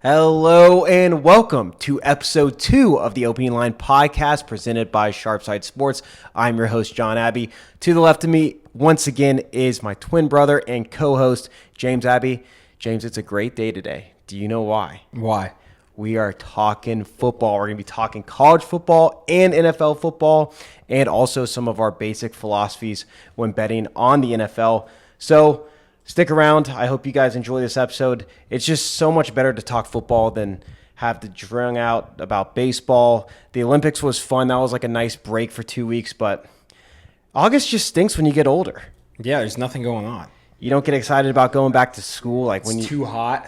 Hello and welcome to episode 2 of the Opening Line podcast presented by Sharpside Sports. I'm your host, John Abbey. To the left of me, once again, is my twin brother and co-host, James Abbey. James, it's a great day today. Do you know why? Why? We are talking football. We're going to be talking college football and NFL football and also some of our basic philosophies when betting on the NFL. So stick around. I hope you guys enjoy this episode. It's just so much better to talk football than have to drone out about baseball. The Olympics was fun. That was like a nice break for 2 weeks, but August just stinks when you get older. Yeah, there's nothing going on. You don't get excited about going back to school like when It's too hot.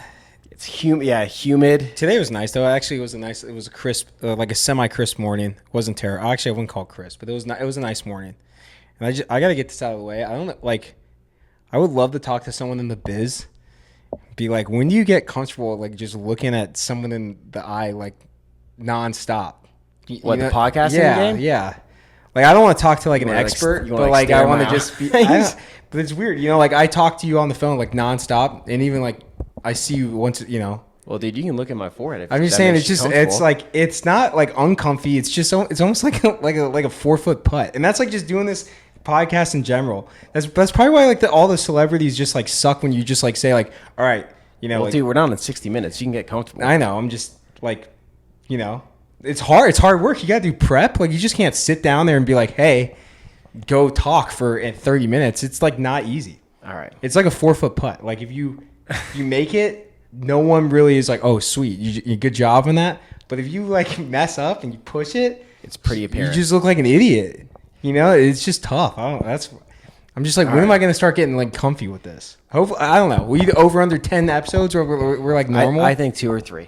it's humid. Yeah, humid. Today was nice though. Actually, it was a crisp, like a semi-crisp morning. It wasn't terrible. Actually, I wouldn't call it crisp, but it was a nice morning. And I got to get this out of the way. I would love to talk to someone in the biz. Be like, when do you get comfortable like just looking at someone in the eye like nonstop? What, the podcasting game? Yeah. Like I don't want to talk to like an wanna, like, expert, you wanna, but like, like I stare want to my just be. eyes? But it's weird, like I talk to you on the phone like nonstop, and even like I see you once, Well, dude, you can look at my forehead. I'm just saying, it's like it's not like uncomfy. It's just it's almost like a 4-foot putt, and that's like just doing this podcast in general. That's probably why like all the celebrities just like suck when you just like say like, all right, Well, like, dude, we're down in 60 minutes. You can get comfortable. I know. I'm just like, it's hard. It's hard work. You got to do prep. Like you just can't sit down there and be like, hey, go talk for 30 minutes. It's like not easy. All right. It's like a 4-foot putt. Like if you make it, no one really is like, oh, sweet, you good job on that. But if you like mess up and you push it, It's pretty apparent. you just look like an idiot. It's just tough. I'm just like, when am I going to start getting like comfy with this? Hopefully, I don't know. We over under 10 episodes, or we're like normal. I think 2 or 3.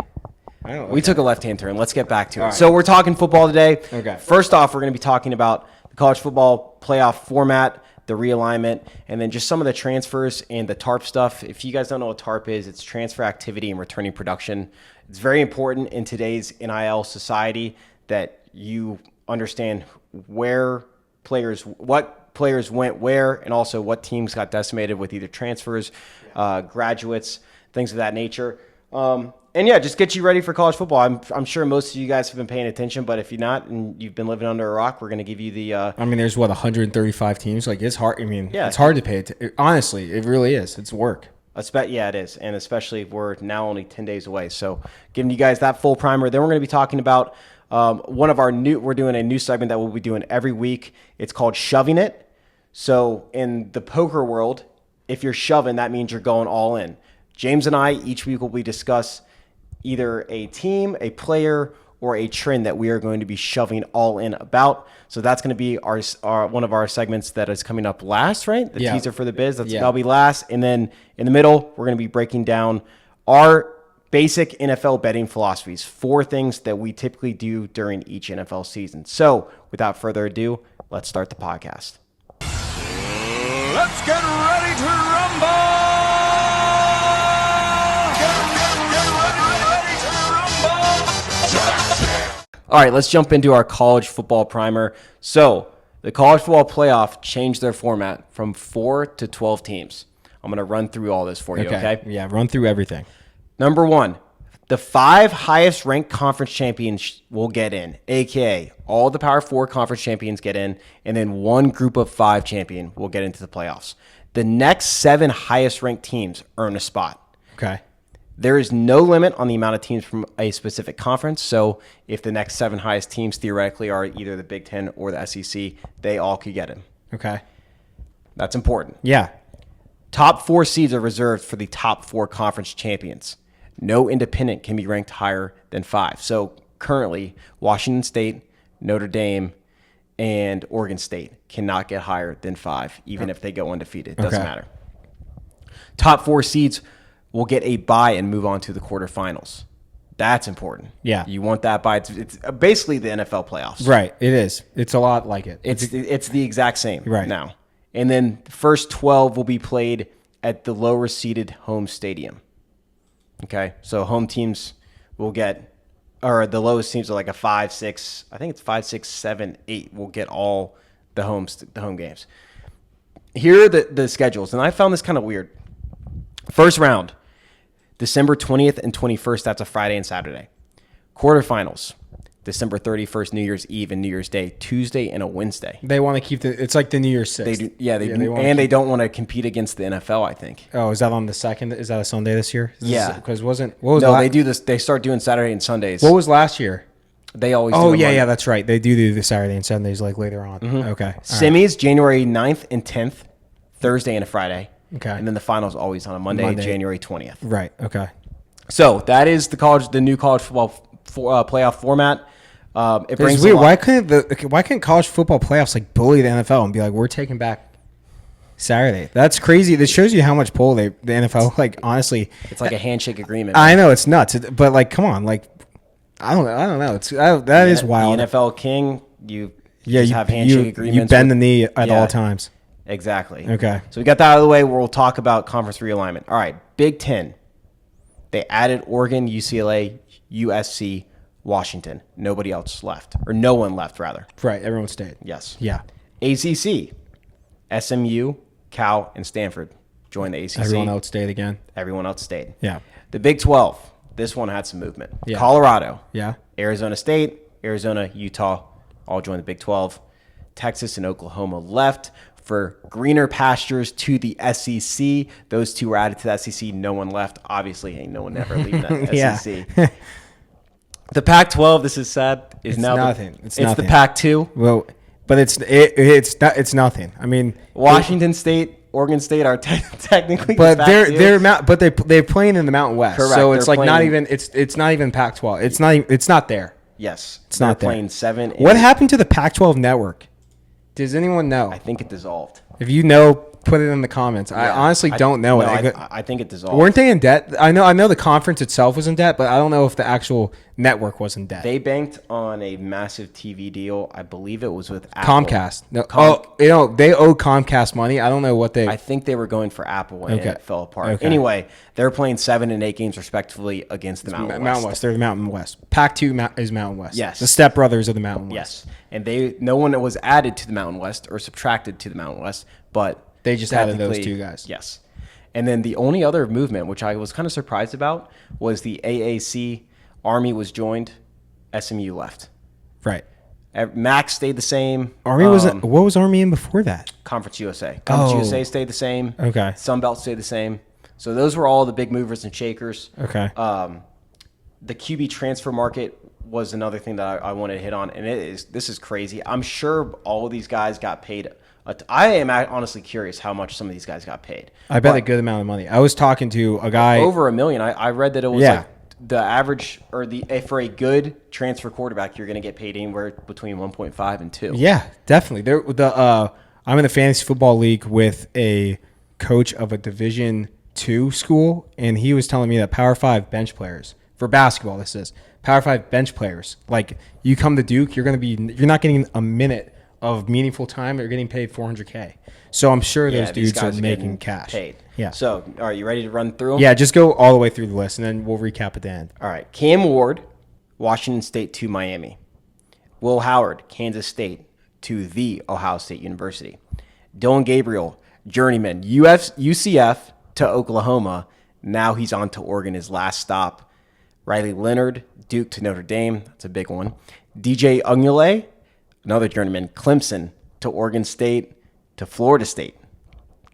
I don't know. We took a left-hand turn. Let's get back to it. All right. So we're talking football today. Okay. First off, we're going to be talking about the college football playoff format, the realignment, and then just some of the transfers and the TARP stuff. If you guys don't know what TARP is, it's transfer activity and returning production. It's very important in today's NIL society that you understand what players went where, and also what teams got decimated with either transfers, graduates, things of that nature. And yeah, just get you ready for college football. I'm sure most of you guys have been paying attention, but if you're not and you've been living under a rock, we're going to give you the. There's 135 teams. Like it's hard. Yeah. It's hard to pay. Honestly, it really is. It's work. Yeah, it is, and especially we're now only 10 days away. So giving you guys that full primer. Then we're going to be talking about we're doing a new segment that we'll be doing every week. It's called Shoving It. So in the poker world, if you're shoving, that means you're going all in. James and I, each week, will discuss either a team, a player, or a trend that we are going to be shoving all in about. So that's going to be our one of our segments that is coming up last, right? The teaser for the biz. That'll be last. And then in the middle, we're going to be breaking down our basic NFL betting philosophies, 4 things that we typically do during each NFL season. So without further ado, let's start the podcast. Let's get ready to rumble! All right, let's jump into our college football primer. So the college football playoff changed their format from 4 to 12 teams. I'm going to run through all this for you, okay? Yeah, run through everything. Number 1, the 5 highest ranked conference champions will get in, a.k.a. all the Power 4 conference champions get in, and then 1 group of 5 champion will get into the playoffs. The next 7 highest ranked teams earn a spot. Okay. There is no limit on the amount of teams from a specific conference. So if the next 7 highest teams theoretically are either the Big Ten or the SEC, they all could get in. Okay. That's important. Yeah. Top 4 seeds are reserved for the top 4 conference champions. No independent can be ranked higher than 5. So currently, Washington State, Notre Dame, and Oregon State cannot get higher than 5, even if they go undefeated. It doesn't matter. Top 4 seeds will get a bye and move on to the quarterfinals. That's important. Yeah. You want that bye. It's basically the NFL playoffs. Right. It is. It's a lot like it. It's the exact same right now. And then the first 12 will be played at the lower seeded home stadium. Okay. So home teams will get, or the lowest teams are like a 5, 6, I think it's 5, 6, 7, 8 will get all the home games. Here are the schedules. And I found this kind of weird. First round, December 20th and 21st, that's a Friday and Saturday. Quarterfinals, December 31st, New Year's Eve and New Year's Day, Tuesday and a Wednesday. They want to keep it's like the New Year's 6th. They do, They don't want to compete against the NFL, I think. Oh, is that on the 2nd? Is that a Sunday this year? Yeah. Because they do this. They start doing Saturday and Sundays. What was last year? They always Oh, do yeah, that's right. They do the Saturday and Sundays like later on. Mm-hmm. Okay. All right. Semis, January 9th and 10th, Thursday and a Friday. Okay. And then the finals always on a Monday. January 20th. Right. Okay. So that is the new college football playoff format. It brings weird. Why couldn't college football playoffs like bully the NFL and be like, we're taking back Saturday? That's crazy. This shows you how much pull the NFL, like, honestly. It's like a handshake agreement. I know it's nuts, but like, come on, like, I don't know. That is wild. The NFL king, you you have handshake agreements. You bend the knee at all times. Exactly. Okay. So we got that out of the way. We'll talk about conference realignment. All right, Big Ten. They added Oregon, UCLA, USC, Washington. Nobody else left, or no one left, rather. Right. Everyone stayed. Yes. Yeah. ACC, SMU, Cal, and Stanford joined the ACC. Everyone else stayed again. Everyone else stayed. Yeah. The Big 12. This one had some movement. Yeah. Colorado, Yeah. Arizona State, Arizona, Utah, all joined the Big 12. Texas and Oklahoma left for greener pastures to the SEC. Those two were added to the SEC. No one left. Obviously, ain't no one ever leaving that Yeah. SEC. The Pac-12, this is sad, is It's now nothing. It's nothing. the Pac-2. Well, but it's nothing. I mean, Washington State, Oregon State are technically, but the Pac-2. they're playing in the Mountain West. Correct. So it's They're like not playing- even it's not even Pac-12. It's not there. Yes, It's not they're there. playing 7. What happened to the Pac-12 network? Does anyone know? I think it dissolved. If you know, put it in the comments. I honestly don't know. No, it. I think it dissolved. Weren't they in debt? I know the conference itself was in debt, but I don't know if the actual network was in debt. They banked on a massive TV deal. I believe it was with Apple. Comcast. No, they owe Comcast money. I don't know what they. I think they were going for Apple and Okay. it fell apart. Okay. Anyway, they're playing 7 and 8 games respectively against the Mountain West. They're the Mountain West. Pac-2 is Mountain West. Yes. The stepbrothers of the Mountain West. Yes, and no one was added to the Mountain West or subtracted to the Mountain West, but They just added those technically, two guys. Yes, and then the only other movement, which I was kind of surprised about, was the AAC. Army was joined, SMU left. Right. Max stayed the same. Army what was Army in before that? Conference USA. Conference Oh. USA stayed the same. Okay. Sun Belt stayed the same. So those were all the big movers and shakers. Okay. The QB transfer market was another thing that I wanted to hit on, and this is crazy. I'm sure all of these guys got paid. I am honestly curious how much some of these guys got paid. I bet a good amount of money. I was talking to a guy Over $1 million. I read that it was Yeah. like the average, or for a good transfer quarterback, you're going to get paid anywhere between 1.5 and 2. Yeah, definitely. I'm in a fantasy football league with a coach of a Division II school, and he was telling me that Power 5 bench players for basketball, this is Power 5 bench players. Like, you come to Duke, you're not getting a minute of meaningful time. You're getting paid $400K. So I'm sure those these dudes are guys making getting cash. Paid. Yeah. So, all right, you ready to run through them? Yeah, just go all the way through the list, and then we'll recap at the end. All right. Cam Ward, Washington State to Miami. Will Howard, Kansas State to the Ohio State University. Dylan Gabriel, journeyman, UCF to Oklahoma. Now he's on to Oregon, his last stop. Riley Leonard, Duke to Notre Dame. That's a big one. DJ Ugnale, another journeyman, Clemson to Oregon State to Florida State.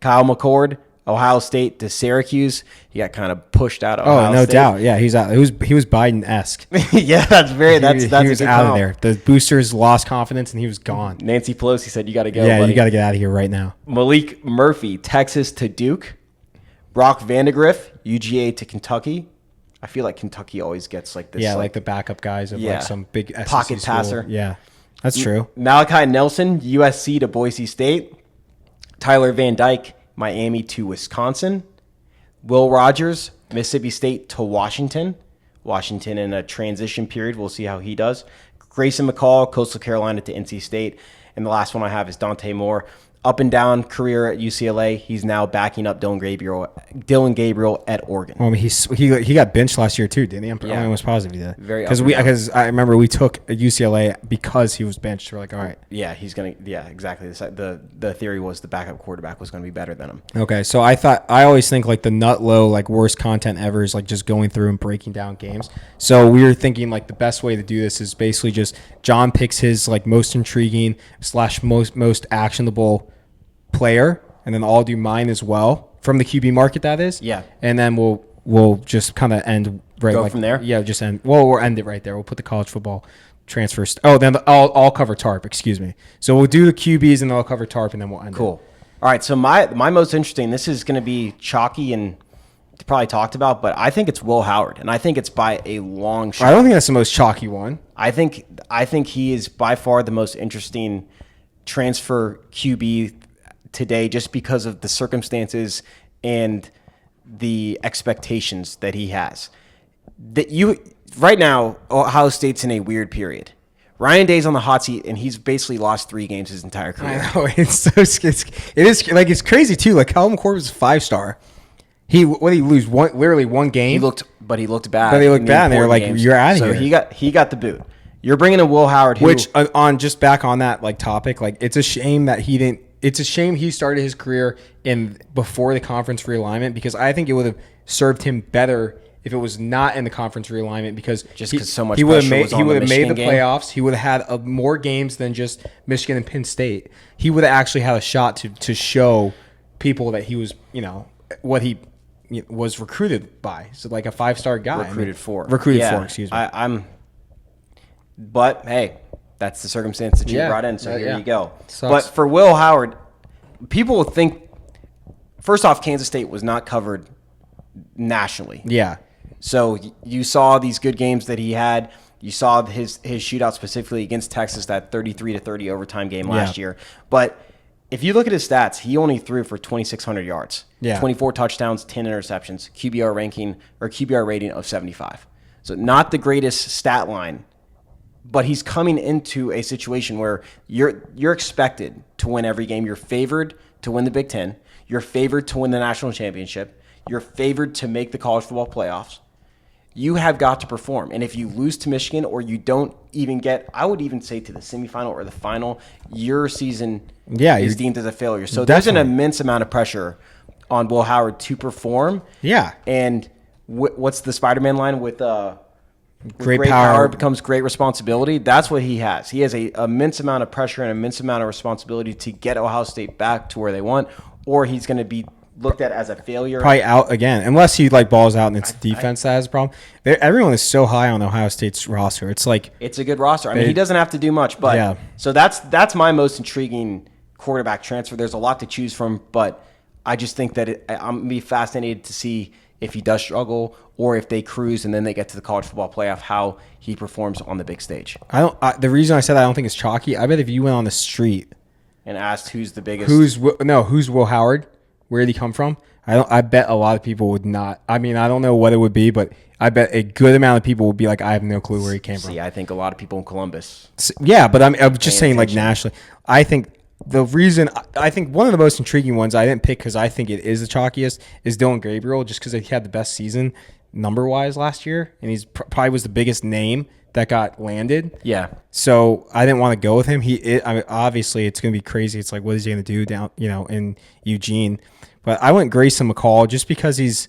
Kyle McCord, Ohio State to Syracuse. He got kind of pushed out of Ohio no State. doubt. Yeah, he's out. He was Biden-esque. Yeah, that's He a was good out of comp. there. The boosters lost confidence, and he was gone. Nancy Pelosi said, you got to go, Yeah, buddy. you got to get out of here right now. Malik Murphy, Texas to Duke. Brock Vandegrift, UGA to Kentucky. I feel like Kentucky always gets like this. Yeah, like the backup guys of Yeah. like some big SEC Pocket school. passer. Yeah, that's true. Malachi Nelson, USC to Boise State. Tyler Van Dyke, Miami to Wisconsin. Will Rogers, Mississippi State to Washington. Washington in a transition period. We'll see how he does. Grayson McCall, Coastal Carolina to NC State. And the last one I have is Dante Moore, up and down career at UCLA. He's now backing up Dylan Gabriel at Oregon. Well, I mean, he got benched last year too, didn't he? I'm almost positive he did. Very because I remember we took a UCLA because he was benched. We're like, all right. Yeah, he's gonna. Yeah, exactly. The theory was the backup quarterback was going to be better than him. Okay, so I always think like the nut low, like worst content ever is like just going through and breaking down games. So we were thinking like the best way to do this is basically just John picks his like most intriguing / most actionable player, and then I'll do mine as well from the QB market. That is, yeah. And then we'll just kind of end right Go from there. Yeah, just end. Well, we'll end it right there. We'll put the college football transfers. Then I'll cover TARP. Excuse me. So we'll do the QBs and then I'll cover TARP and then we'll end. Cool. All right. So my most interesting. This is going to be chalky and probably talked about, but I think it's Will Howard, and I think it's by a long shot. I don't think that's the most chalky one. I think he is by far the most interesting transfer QB today, just because of the circumstances and the expectations that he has. Right now, Ohio State's in a weird period. Ryan Day's on the hot seat, and he's basically lost 3 games his entire career. I know it's crazy too. Like Calvin Corbin was a 5-star. What did he lose? Literally one game. He looked bad. But he looked bad, and they were like, games. "You're out of here." So he got the boot. You're bringing in Will Howard, which on just back on that like topic, like it's a shame that he didn't. It's a shame he started his career before the conference realignment, because I think it would have served him better if it was not in the conference realignment, because so much he would have pressure made the game. playoffs. He would have had more games than just Michigan and Penn State. He would have actually had a shot to show people that he was, what he was recruited by. So like a 5-star guy. Recruited for, excuse me. But hey, that's the circumstance that you brought in. So here you go. Sucks. But for Will Howard, people will think, first off, Kansas State was not covered nationally. Yeah. So you saw these good games that he had. You saw his shootout specifically against Texas, that 33-30 overtime game last year. But if you look at his stats, he only threw for 2,600 yards, 24 touchdowns, 10 interceptions, QBR rating of 75. So not the greatest stat line, but he's coming into a situation where you're expected to win every game. You're favored to win the Big Ten. You're favored to win the national championship. You're favored to make the college football playoffs. You have got to perform. And if you lose to Michigan, or you don't even get, I would even say, to the semifinal or the final, your season is deemed as a failure. So there's an immense amount of pressure on Will Howard to perform. Yeah. And what's the Spider-Man line with great power becomes great responsibility? That's what he has. He has an immense amount of pressure and immense amount of responsibility to get Ohio State back to where they want, or he's going to be looked at as a failure. Probably out again, unless he like balls out and it's defense that has a problem. Everyone is so high on Ohio State's roster. It's like it's a good roster. I mean, he doesn't have to do much, but so that's my most intriguing quarterback transfer. There's a lot to choose from, but I just think that I'm gonna be fascinated to see if he does struggle, or if they cruise and then they get to the college football playoff, how he performs on the big stage. The reason I said that I don't think it's chalky. I bet if you went on the street and asked who's the biggest, who's Will Howard, where did he come from? I bet a lot of people would not. I mean, I don't know what it would be, but I bet a good amount of people would be like, I have no clue where he came from. I think a lot of people in Columbus. Yeah, but I'm just saying, like nationally. I think the reason, I think one of the most intriguing ones I didn't pick because I think it is the chalkiest is Dylan Gabriel, just because he had the best season number-wise last year, and he's probably was the biggest name that got landed. Yeah. So I didn't want to go with him. I mean, obviously it's going to be crazy. It's like, what is he going to do down, in Eugene? But I went Grayson McCall just because he's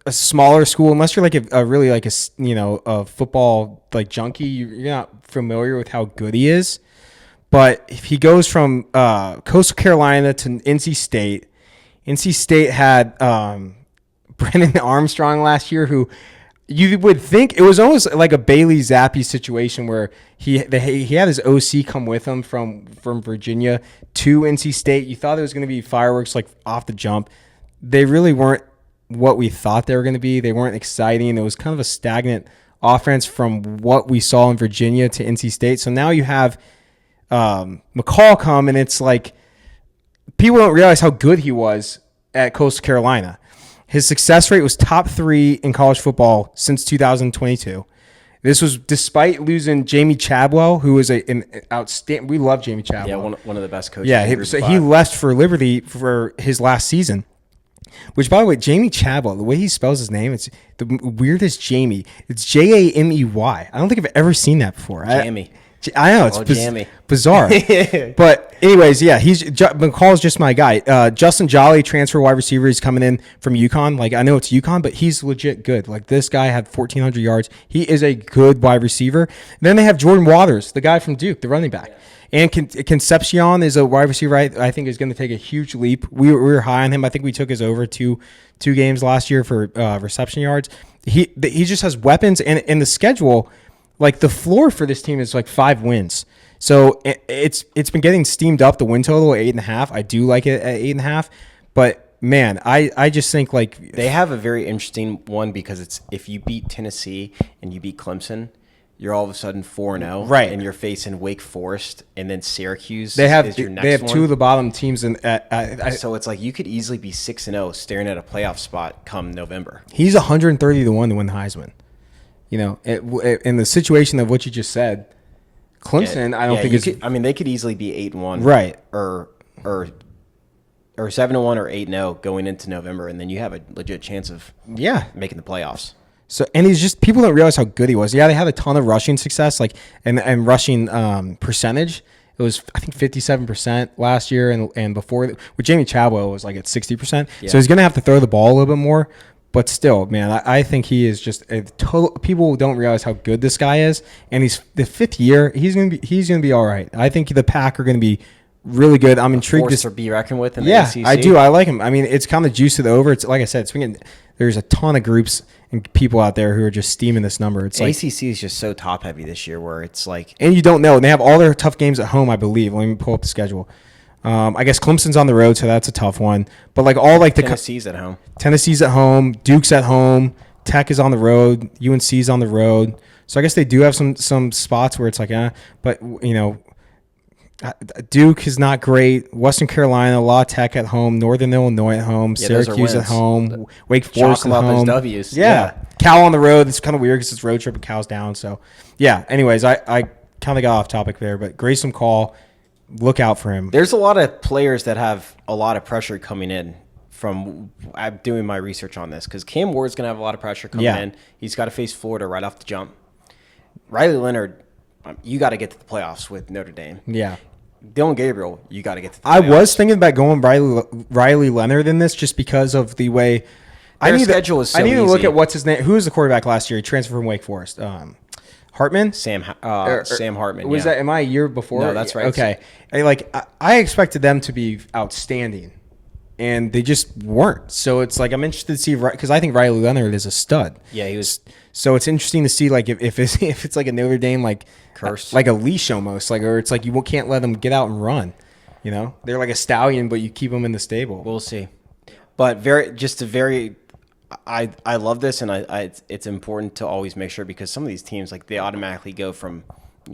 a smaller school. Unless you're like a really like a football like junkie, you're not familiar with how good he is. But if he goes from Coastal Carolina to NC State, NC State had Brennan Armstrong last year, who you would think it was almost like a Bailey Zappi situation where he had his OC come with him from Virginia to NC State. You thought it was going to be fireworks like off the jump. They really weren't what we thought they were going to be. They weren't exciting. It was kind of a stagnant offense from what we saw in Virginia to NC State. So now you have McCall come, and it's like people don't realize how good he was at Coastal Carolina. His success rate was top 3 in college football since 2022. This was despite losing Jamie Chadwell, who is an outstanding. We love Jamie Chadwell. Yeah, one of the best coaches. Yeah, in he, Group so of he Five. left for Liberty for his last season. Which, by the way, Jamie Chadwell, the way he spells his name, it's the weirdest Jamie. It's Jamey. I don't think I've ever seen that before. Jamie. I know, it's Jamie. bizarre. But anyways, yeah, McCall's just my guy. Justin Jolly, transfer wide receiver, he's coming in from UConn. Like, I know it's UConn, but he's legit good. Like, this guy had 1,400 yards. He is a good wide receiver. And then they have Jordan Waters, the guy from Duke, the running back. And Concepcion is a wide receiver I think is going to take a huge leap. We were high on him. I think we took his over two games last year for reception yards. He just has weapons, and in the schedule, like the floor for this team is like 5 wins. So it's been getting steamed up. The win total 8.5. I do like it at 8.5, but man, I just think like They have a very interesting one because it's if you beat Tennessee and you beat Clemson, you're all of a sudden 4-0, Right. And you're facing Wake Forest and then Syracuse. they have is your next they have one. two of the bottom teams in. So it's like you could easily be 6-0, staring at a playoff spot come November. He's 130 to 1 to win the Heisman. You know, in the situation of what you just said, Clemson, I don't think you it's could, I mean, they could easily be 8-1, Right. Or 7-1 or 8-0 going into November, and then you have a legit chance of making the playoffs. So, and he's just, people don't realize how good he was. Yeah, they had a ton of rushing success, like, and rushing percentage. It was, I think, 57% last year, and before, with Jamie Chadwell, it was like at 60%. Yeah. So he's going to have to throw the ball a little bit more. But still, man, I think he is just a total. People don't realize how good this guy is, and he's the 5th year. He's gonna be all right. I think the Pack are gonna be really good. I'm intrigued Force to to be reckoned with in the Yeah, ACC. I do. I like him. I mean, it's kind of juice to the over. It's like I said, there's a ton of groups and people out there who are just steaming this number. It's like, ACC is just so top heavy this year, where it's like and you don't know. And they have all their tough games at home, I believe. Let me pull up the schedule. I guess Clemson's on the road, so that's a tough one. But like all like the Tennessee's at home. Tennessee's at home, Duke's at home, Tech is on the road, UNC's on the road. So I guess they do have some spots where it's like, but you know, Duke is not great. Western Carolina, La Tech at home, Northern Illinois at home, Yeah, those are Syracuse at wins. home, Wake Chalk Forest them at up as home. W's. Yeah. Cal on the road. It's kind of weird because it's road trip and Cal's down. So yeah. Anyways, I kind of got off topic there, but Grayson Call, look out for him. There's a lot of players that have a lot of pressure coming in from I'm doing my research on this because Cam Ward's going to have a lot of pressure coming in. He's got to face Florida right off the jump. Riley Leonard, you got to get to the playoffs with Notre Dame. Yeah. Dylan Gabriel, you got to get to the playoffs. I was thinking about going Riley Leonard in this just because of the way Their schedule is so I need to look easy. at what's his name. Who was the quarterback last year? He transferred from Wake Forest. Hartman? Sam Hartman. Was yeah. that? Am I a year before? No, that's right. Okay. I expected them to be outstanding, and they just weren't. So it's like I'm interested to see because I think Riley Leonard is a stud. Yeah, he was. So it's interesting to see like if it's like a Notre Dame like Curse. like a leash almost or it's like you can't let them get out and run. You know, they're like a stallion, but you keep them in the stable. We'll see. But I love this, and it's important to always make sure because some of these teams like they automatically go from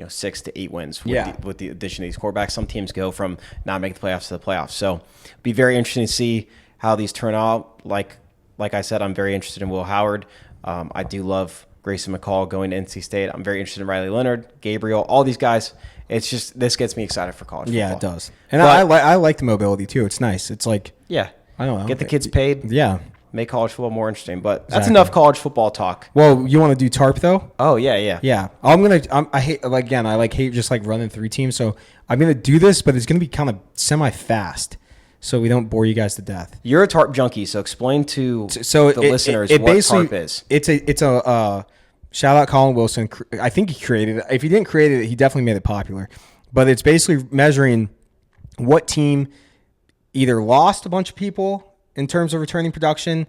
6 to 8 wins with the addition of these quarterbacks. Some teams go from not making the playoffs to the playoffs. So it'd be very interesting to see how these turn out. Like I said, I'm very interested in Will Howard. I do love Grayson McCall going to NC State. I'm very interested in Riley Leonard, Gabriel, all these guys. It's just this gets me excited for college football. Yeah, it does. And I like the mobility too. It's nice. It's like Yeah. I don't know. Get the kids paid. Yeah. Make college football more interesting. But that's Exactly. enough college football talk. Well, you want to do TARP though? Oh, yeah. Yeah, I hate just like running 3 teams, so I'm gonna do this, but it's gonna be kind of semi-fast, so we don't bore you guys to death. You're a TARP junkie, so explain to So the listeners it what basically- TARP is. It's a shout out Colin Wilson. I think he created it. If he didn't create it, he definitely made it popular. But it's basically measuring what team either lost a bunch of people in terms of returning production,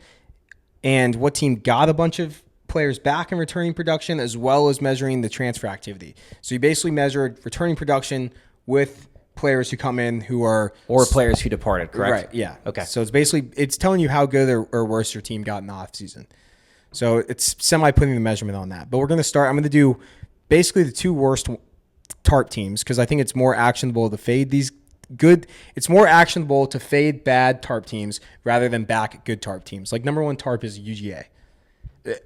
and what team got a bunch of players back in returning production, as well as measuring the transfer activity. So you basically measured returning production with players who come in who are Or players who departed, correct? right. Yeah. Okay. So it's telling you how good or worse your team got in the off season. So it's semi putting the measurement on that. But we're going to start. I'm going to do basically the 2 worst TARP teams because I think it's more actionable to fade these good. It's more actionable to fade bad TARP teams rather than back good TARP teams. Like number 1 TARP is UGA.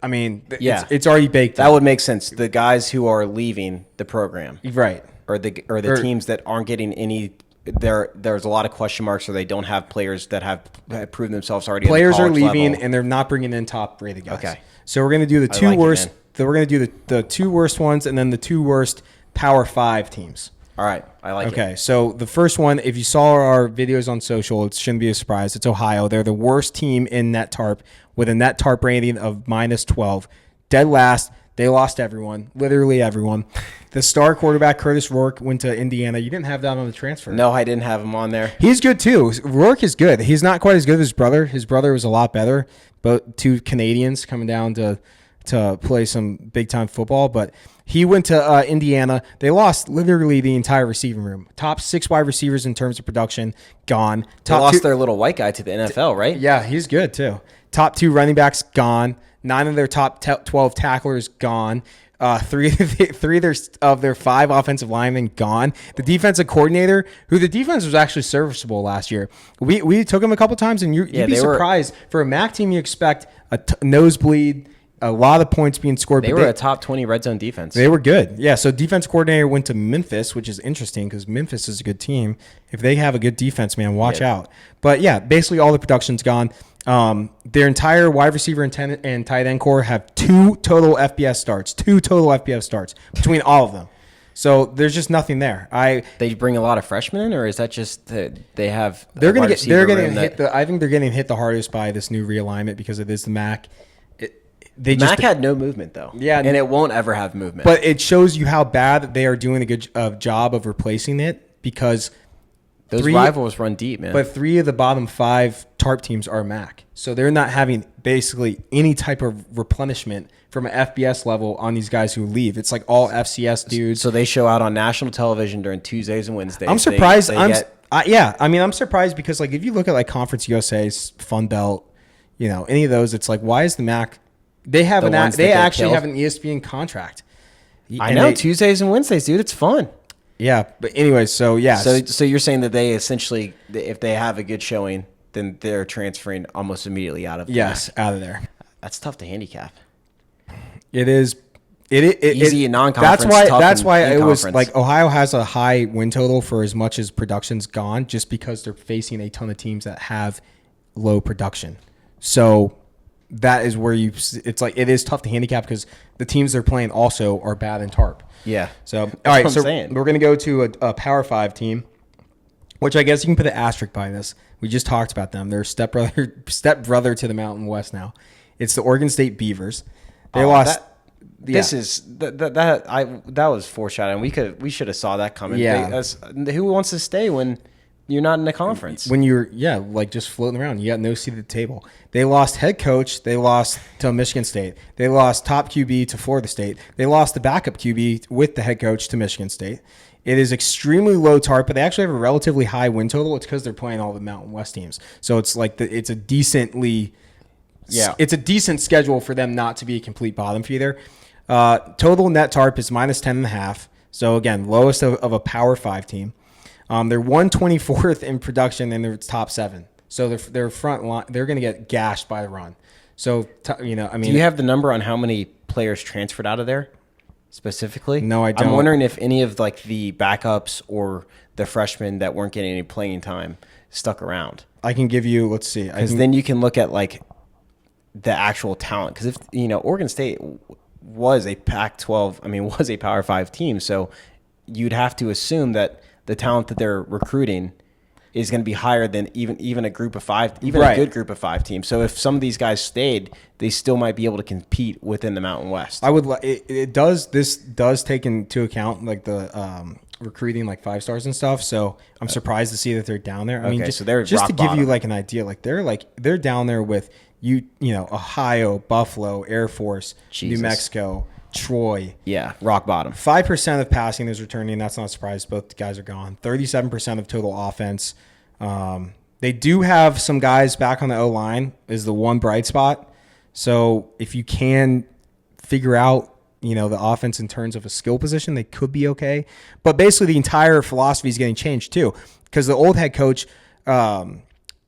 I mean, Yeah. it's already baked. That in. would make sense. The guys who are leaving the program, right. or the teams that aren't getting any. There's a lot of question marks, or they don't have players that have proven themselves already. Players at the are college leaving, level. and they're not bringing in top rated guys. Okay. So we're gonna do the two like it, worst. man. We're gonna do the two worst ones, and then the two worst Power 5 teams. All right, I like it. Okay, so the first one, if you saw our videos on social, it shouldn't be a surprise. It's Ohio. They're the worst team in net tarp with a net tarp rating of -12. Dead last. They lost everyone, literally everyone. The star quarterback, Curtis Rourke, went to Indiana. You didn't have that on the transfer. No, I didn't have him on there. He's good too. Rourke is good. He's not quite as good as his brother. His brother was a lot better. But two Canadians coming down to play some big time football. But he went to Indiana. They lost literally the entire receiving room. Top 6 wide receivers in terms of production gone. They lost their little white guy to the NFL, right? Yeah, he's good too. Top 2 running backs gone. 9 of their top 12 tacklers gone. Three of their 5 offensive linemen gone. The defensive coordinator, who the defense was actually serviceable last year. We took him a couple times, and you'd be surprised. For a MAC team, you expect a nosebleed, a lot of points being scored. They were a top 20 red zone defense. They were good. Yeah, so defense coordinator went to Memphis, which is interesting because Memphis is a good team. If they have a good defense, man, watch out. But, yeah, basically all the production's gone. Their entire wide receiver and tight end core have 2 total FBS starts. 2 total FBS starts between all of them. So there's just nothing there. They bring a lot of freshmen in, or is that just that they have? They're getting hit. I think they're getting hit the hardest by this new realignment because it is the MAC. MAC had no movement though. Yeah, and it won't ever have movement. But it shows you how bad they are doing a good job of replacing it because those rivals run deep, man. But 3 of the bottom 5 TARP teams are MAC, so they're not having basically any type of replenishment from an FBS level on these guys who leave. It's like all FCS dudes. So they show out on national television during Tuesdays and Wednesdays. I'm surprised. I'm surprised because like if you look at like Conference USA's Fun Belt, any of those, it's like why is the MAC? They have they actually have an ESPN contract. I know Tuesdays and Wednesdays, dude. It's fun. Yeah, but anyway, so yeah. So you're saying that they essentially, if they have a good showing, then they're transferring almost immediately out of the MAC. Out of there. That's tough to handicap. It is. Easy in non-conference. That's why it was like Ohio has a high win total for as much as production's gone, just because they're facing a ton of teams that have low production. So that is where it's like it is tough to handicap because the teams they're playing also are bad in TARP. Yeah. So all right, so we're gonna go to a Power 5 team, which I guess you can put an asterisk by this. We just talked about them. They're stepbrother to the Mountain West now. It's the Oregon State Beavers. They lost. That was foreshadowing. We should have saw that coming. Yeah. Who wants to stay when you're not in the conference? When you're like just floating around, you got no seat at the table. They lost head coach. They lost to Michigan State. They lost top QB to Florida State. They lost the backup QB with the head coach to Michigan State. It is extremely low TARP, but they actually have a relatively high win total. It's because they're playing all the Mountain West teams. So it's like it's a decent schedule for them not to be a complete bottom feeder. Total net TARP is -10.5. So again, lowest of a Power 5 team. They're 124th in production and they're top 7. So their front line, they're going to get gashed by the run. So do you have the number on how many players transferred out of there specifically? No, I don't. I'm wondering if any of like the backups or the freshmen that weren't getting any playing time stuck around. I can give you. Let's see. Because then you can look at like the actual talent. Because if Oregon State was a Pac-12, was a Power 5 team, so you'd have to assume that the talent that they're recruiting is going to be higher than even a group of 5, a good group of 5 team. So if some of these guys stayed, they still might be able to compete within the Mountain West. This does take into account like the recruiting like 5 stars and stuff. So I'm surprised to see that they're down there. So they're just to give bottom. you like an idea, they're down there with Ohio, Buffalo, Air Force, Jesus. New Mexico, Troy. Yeah, rock bottom. 5% of passing is returning. That's not a surprise. Both guys are gone. 37% of total offense. They do have some guys back on the O-line is the one bright spot. So if you can figure out, the offense in terms of a skill position, they could be okay. But basically the entire philosophy is getting changed too because the old head coach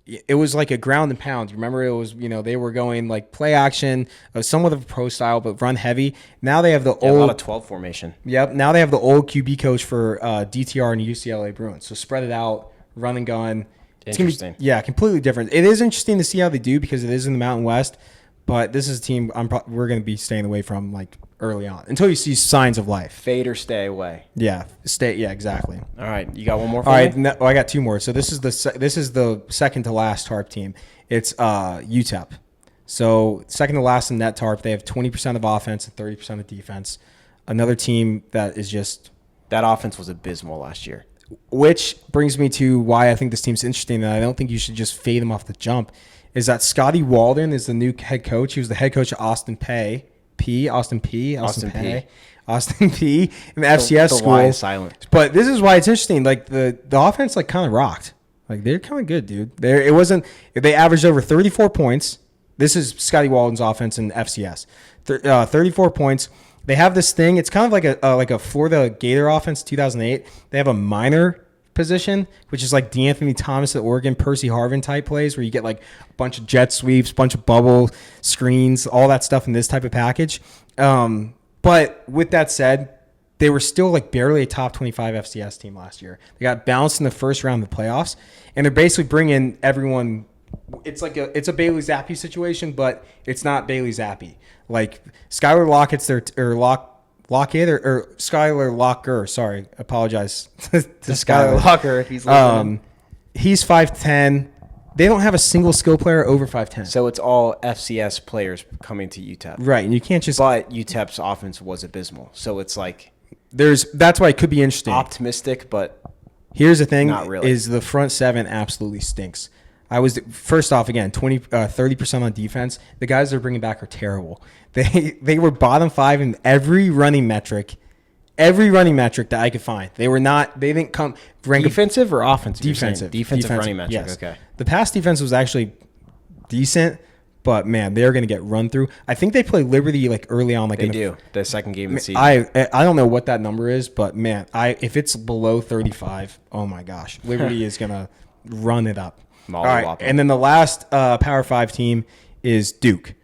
it was like a ground and pound. Remember, it was, they were going like play action, somewhat of a pro style, but run heavy. Now they have the a old lot of 12 formation. Yep. Now they have the old QB coach for DTR and UCLA Bruins. So spread it out, run and gun. It's Interesting. Yeah, completely different. It is interesting to see how they do because it is in the Mountain West. But this is a team we're going to be staying away from like early on until you see signs of life. Fade or stay away. Yeah, stay. Yeah, exactly. All right, you got one more for All me? right, no, I got two more. So this is the second to last TARP team. It's UTEP. So second to last in net TARP, they have 20% of offense and 30% of defense. Another team that is just That offense was abysmal last year. which brings me to why I think this team's interesting, and I don't think you should just fade them off the jump, is that Scotty Walden is the new head coach. He was the head coach at Austin P in the FCS the school. Y is silent. But this is why it's interesting. Like the offense like kind of rocked. Like they're kind of good, dude. They averaged over 34 points. This is Scotty Walden's offense in FCS. 34 points. They have this thing. It's kind of like a Florida Gator offense, 2008. They have a minor position, which is like DeAnthony Thomas at Oregon, Percy Harvin type plays, where you get like a bunch of jet sweeps, bunch of bubble screens, all that stuff in this type of package. But with that said, they were still like barely a top 25 FCS team last year. They got bounced in the first round of the playoffs, and they're basically bringing everyone. It's a Bailey Zappi situation, but it's not Bailey Zappi. Like Skylar Lockett's Lockett or Skylar Locker. Sorry, apologize to Skylar Locker if he's listening. He's 5'10". They don't have a single skill player over 5'10". So it's all FCS players coming to UTEP. Right, and you can't just. But UTEP's offense was abysmal. So it's like That's why it could be interesting. optimistic, but Here's the thing: not really. is the front seven absolutely stinks. First off, again, 30% on defense. The guys they're bringing back are terrible. They were bottom 5 in every running metric that I could find. They didn't come rank defensive or offensive? defensive running metric. Yes. Okay. The pass defense was actually decent, but man, they're going to get run through. I think they play Liberty like early on, like They do. The second game of the season. I don't know what that number is, but man, if it's below 35, oh my gosh, Liberty is going to run it up. All right, and then the last Power 5 team is Duke.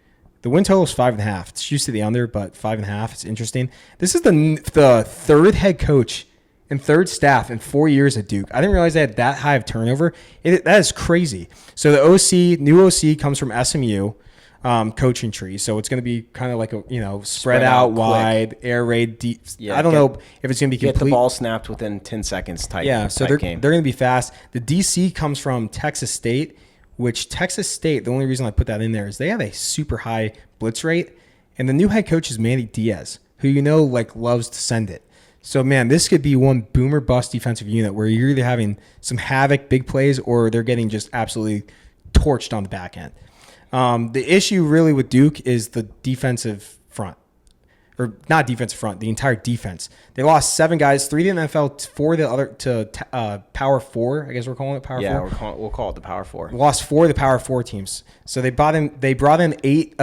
The win total is 5.5. It's used to the under, but 5.5. It's interesting. This is the third head coach and third staff in 4 years at Duke. I didn't realize they had that high of turnover. That is crazy. So the new OC comes from SMU coaching tree. So it's going to be kind of like a spread out wide, air raid deep. Yeah, I don't know if it's going to be get complete. the ball snapped within 10 seconds type. Yeah, so they're going to be fast. The DC comes from Texas State, which Texas State, the only reason I put that in there is they have a super high blitz rate, and the new head coach is Manny Diaz, who loves to send it. So, man, this could be one boomer bust defensive unit where you're either having some havoc, big plays, or they're getting just absolutely torched on the back end. The issue really with Duke is the defensive front. Or not defensive front, the entire defense. They lost 7 guys, 3 to the NFL, 4 to Power 4. I guess we're calling it Power 4. Yeah, we'll call it the Power 4. Lost 4 of the Power 4 teams. So they brought in 8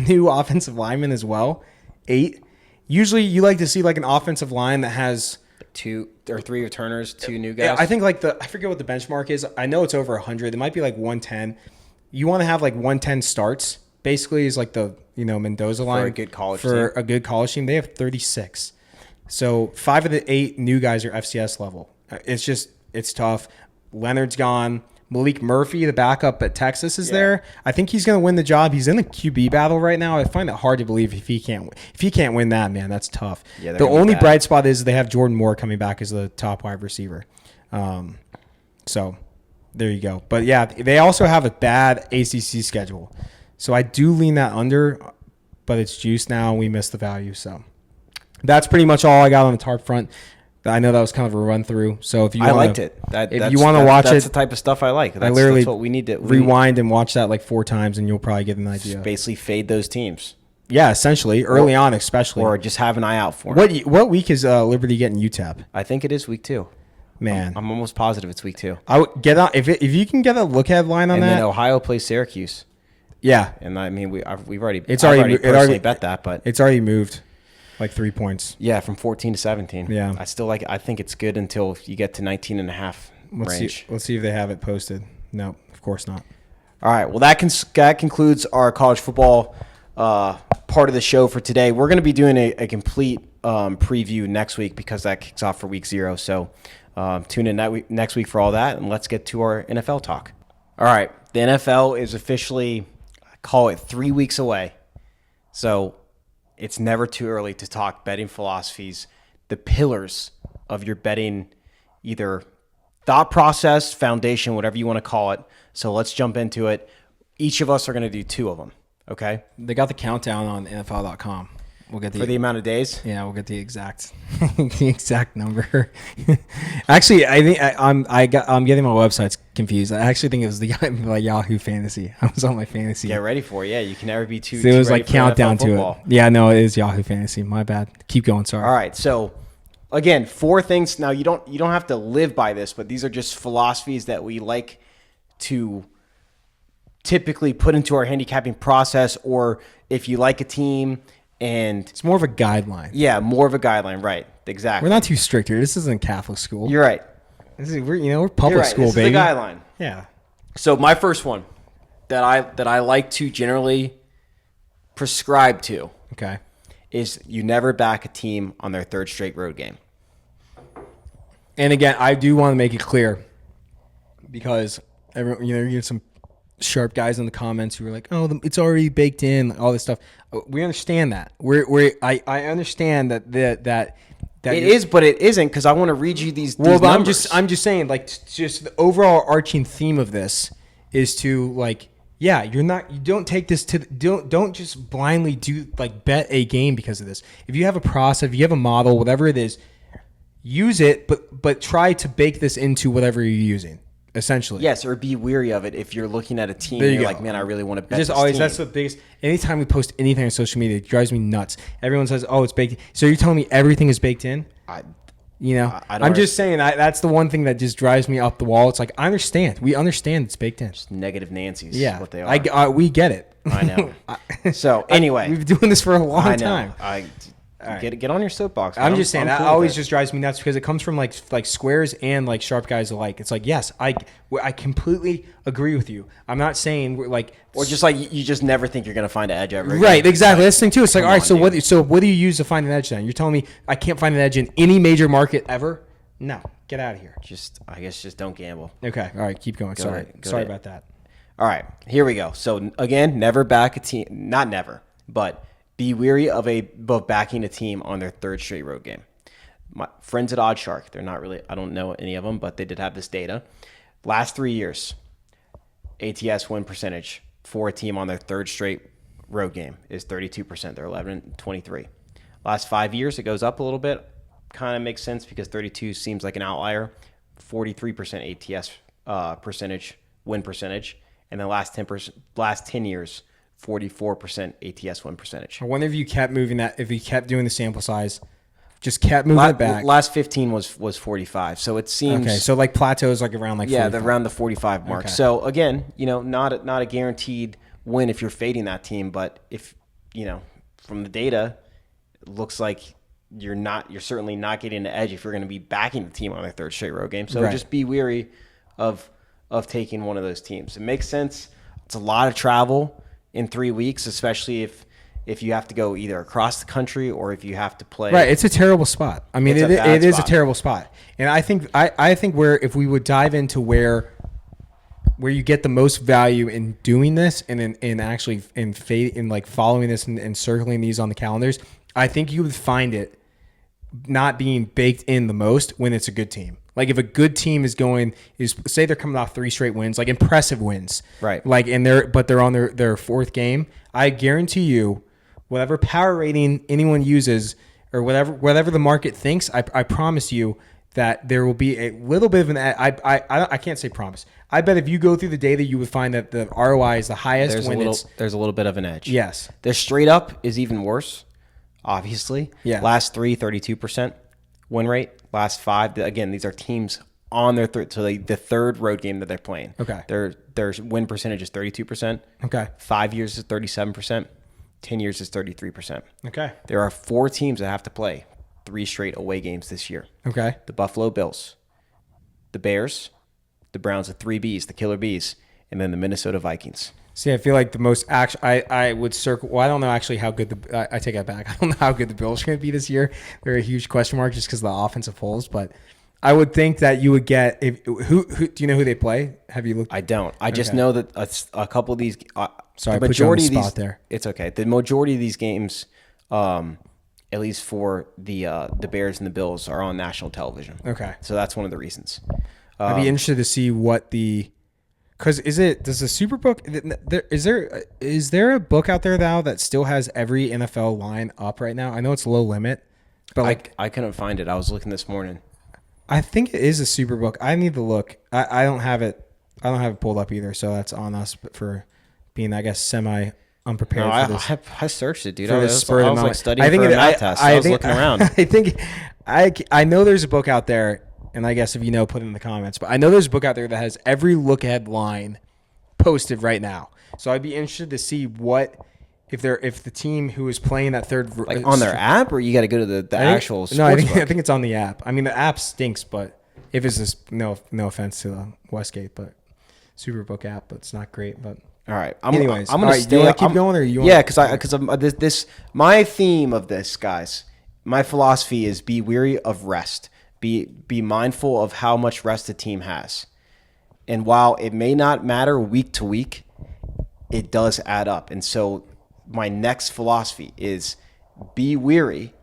new offensive linemen as well. 8. Usually you like to see like an offensive line that has 2 or 3 returners, 2 new guys. I think I forget what the benchmark is. I know it's over 100. It might be like 110. You want to have like 110 starts. Basically, is like the Mendoza line for a good college team. They have 36. So 5 of the 8 new guys are FCS level. It's tough. Leonard's gone. Malik Murphy, the backup at Texas, is there. I think he's going to win the job. He's in the QB battle right now. I find it hard to believe if he can't win that, man. That's tough. Yeah, the only bright spot is they have Jordan Moore coming back as the top wide receiver. So there you go. But yeah, they also have a bad ACC schedule. So I do lean that under, but it's juice now, and we missed the value. So that's pretty much all I got on the TARP front. I know that was kind of a run through. So if you liked it. If you want to watch that's the type of stuff I like. That's what we need to rewind and watch that like 4 times, and you'll probably get an idea. Basically, fade those teams. Yeah, essentially early on, especially, or just have an eye out for them. What week is Liberty getting UTEP? I think it is week 2. Man, I'm almost positive it's week 2. I would get out if you can get a look ahead line on that. And then Ohio plays Syracuse. Yeah, and I mean we've already personally bet that, but it's already moved like 3 points. Yeah, from 14 to 17. Yeah, I think it's good until you get to 19.5 range. Let's see if they have it posted. No, of course not. All right. Well, that concludes our college football part of the show for today. We're going to be doing a complete preview next week because that kicks off for week 0. So tune in next week for all that, and let's get to our NFL talk. All right. The NFL is officially, I call it 3 weeks away. So it's never too early to talk betting philosophies, the pillars of your betting, either thought process, foundation, whatever you want to call it. So let's jump into it. Each of us are going to do 2 of them. Okay. They got the countdown on NFL.com. We'll get For the amount of days. Yeah, we'll get the exact number. Actually, I think I'm getting my websites confused. I actually think it was the like Yahoo Fantasy. I was on my fantasy. Get ready for it. Yeah, you can never be too. So it was ready like for countdown NFL to football. it. Yeah, no, it is Yahoo Fantasy. My bad. Keep going. Sorry. All right. So again, 4 things. Now you don't have to live by this, but these are just philosophies that we like to typically put into our handicapping process, or if you like a team. And It's more of a guideline. yeah, more of a guideline, right? Exactly. We're not too strict here. This isn't Catholic school. You're right. We're public You're right. school, This baby. is the guideline. Yeah. So my first one that I like to generally prescribe to Okay. is you never back a team on their 3rd straight road game. And again, I do want to make it clear because everyone, you get some sharp guys in the comments who are like, "Oh, it's already baked in," all this stuff. We understand that. I understand that It is, but it isn't, because I want to read you these Well, but numbers. I'm just saying, like, just the overall arching theme of this is to, like, yeah, you don't take this to, don't just blindly bet a game because of this. If you have a process, if you have a model, whatever it is, use it, but try to bake this into whatever you're using, essentially. Yes, or be weary of it if you're looking at a team There and you you're go. like, man, I really want to bet Just this always, team. that's the biggest. Anytime we post anything on social media, it drives me nuts. Everyone says, "Oh, it's baked in." So you're telling me everything is baked in? I don't I'm just saying that's the one thing that just drives me up the wall. It's like, I understand. We understand it's baked in. negative Nancy's. Yeah, What they are. we get it. I know. So anyway, We've been doing this for a long I know. time. Get on your soapbox. Man. I'm just saying that cool with always it. just drives me nuts because it comes from like squares and like sharp guys alike. It's like, yes, I completely agree with you. I'm not saying we're like, or just like you just never think you're gonna find an edge ever. Again. right, exactly. That's the thing too. It's like, Come all right, on, so what do you use to find an edge then? You're telling me I can't find an edge in any major market ever? No, get out of here. I guess just don't gamble. Okay, all right, keep going. Sorry, Go sorry ahead. about that. All right, here we go. So again, never back a team. Not never, but be weary of backing a team on their 3rd straight road game. My friends at OddsShark, they're not really. I don't know any of them, but they did have this data. Last 3 years, ATS win percentage for a team on their 3rd straight road game is 32%. They're 11-23. Last 5 years, it goes up a little bit. Kind of makes sense because 32 seems like an outlier. 43% ATS percentage, win percentage, and the last 10 years, 44% ATS win percentage. I wonder if you kept moving that, if you kept doing the sample size, just kept moving it back. Last 15 was 45, so it seems Okay, so like plateaus like around like 45. they're around the 45 mark. Okay. So again, not a guaranteed win if you're fading that team, but if from the data, it looks like you're certainly not getting the edge if you're going to be backing the team on their 3rd straight road game. So Right. just be weary of taking one of those teams. It makes sense. It's a lot of travel in 3 weeks, especially if you have to go either across the country or if you have to play. Right, it's a terrible spot. I mean, It's a bad it is a spot. terrible spot, and I think where if we would dive into where you get the most value in doing this and in actually in like following this and circling these on the calendars, I think you would find it not being baked in the most when it's a good team. Like if a good team is say they're coming off 3 straight wins, like impressive wins, Right. Like but they're on their 4th game. I guarantee you, whatever power rating anyone uses or whatever the market thinks, I promise you that there will be a little bit of an. I can't say promise. I bet if you go through the data, you would find that the ROI is the highest There's a little bit of an edge. Yes. Their straight up is even worse, obviously. Yeah. Last 3, 32% win rate. Last 5, again, these are teams on their third, so the 3rd road game that they're playing. Okay. Their win percentage is 32%. Okay. 5 years is 37%. 10 years is 33%. Okay. There are 4 teams that have to play 3 straight away games this year. Okay. The Buffalo Bills, the Bears, the Browns, the three Bs, the Killer Bees, and then the Minnesota Vikings. See, I feel like the most action I would circle. Well, I don't know actually how good I take that back. I don't know how good the Bills are going to be this year. They're a huge question mark just because of the offensive holes. But I would think that you would get who do you know who they play? Have you looked? I don't. I just know that a couple of these. Sorry, the I put you on the majority of spot these. there. It's okay. The majority of these games, at least for the Bears and the Bills, are on national television. Okay, So that's one of the reasons. I'd be interested to see what the. Because does the Superbook is there a book out there now that still has every NFL line up right now? I know it's low limit, but like I couldn't find it. I was looking this morning. I think it is a Superbook. I need to look. I don't have it. I don't have it pulled up either, so that's on us for being, I guess, semi unprepared No, for this. I searched it, dude. For I this was spur of the like moment. studying for a math test. I was looking around. I think I know there's a book out there, and I guess if you know, put it in the comments. But I know there's a book out there that has every look ahead line posted right now. So I'd be interested to see what if the team who is playing that third Like on their app, or you got to go to the actual sports No, I book? think it's on the app. I mean, the app stinks, but if it's just no offense to Westgate, but Superbook app, but it's not great. But All right. anyways, I'm all gonna right, stay. do you want to keep going, or you want? Yeah, because this my theme of this, guys. My philosophy is be weary of rest. Be mindful of how much rest a team has. And while it may not matter week to week, it does add up. And so my next philosophy is be weary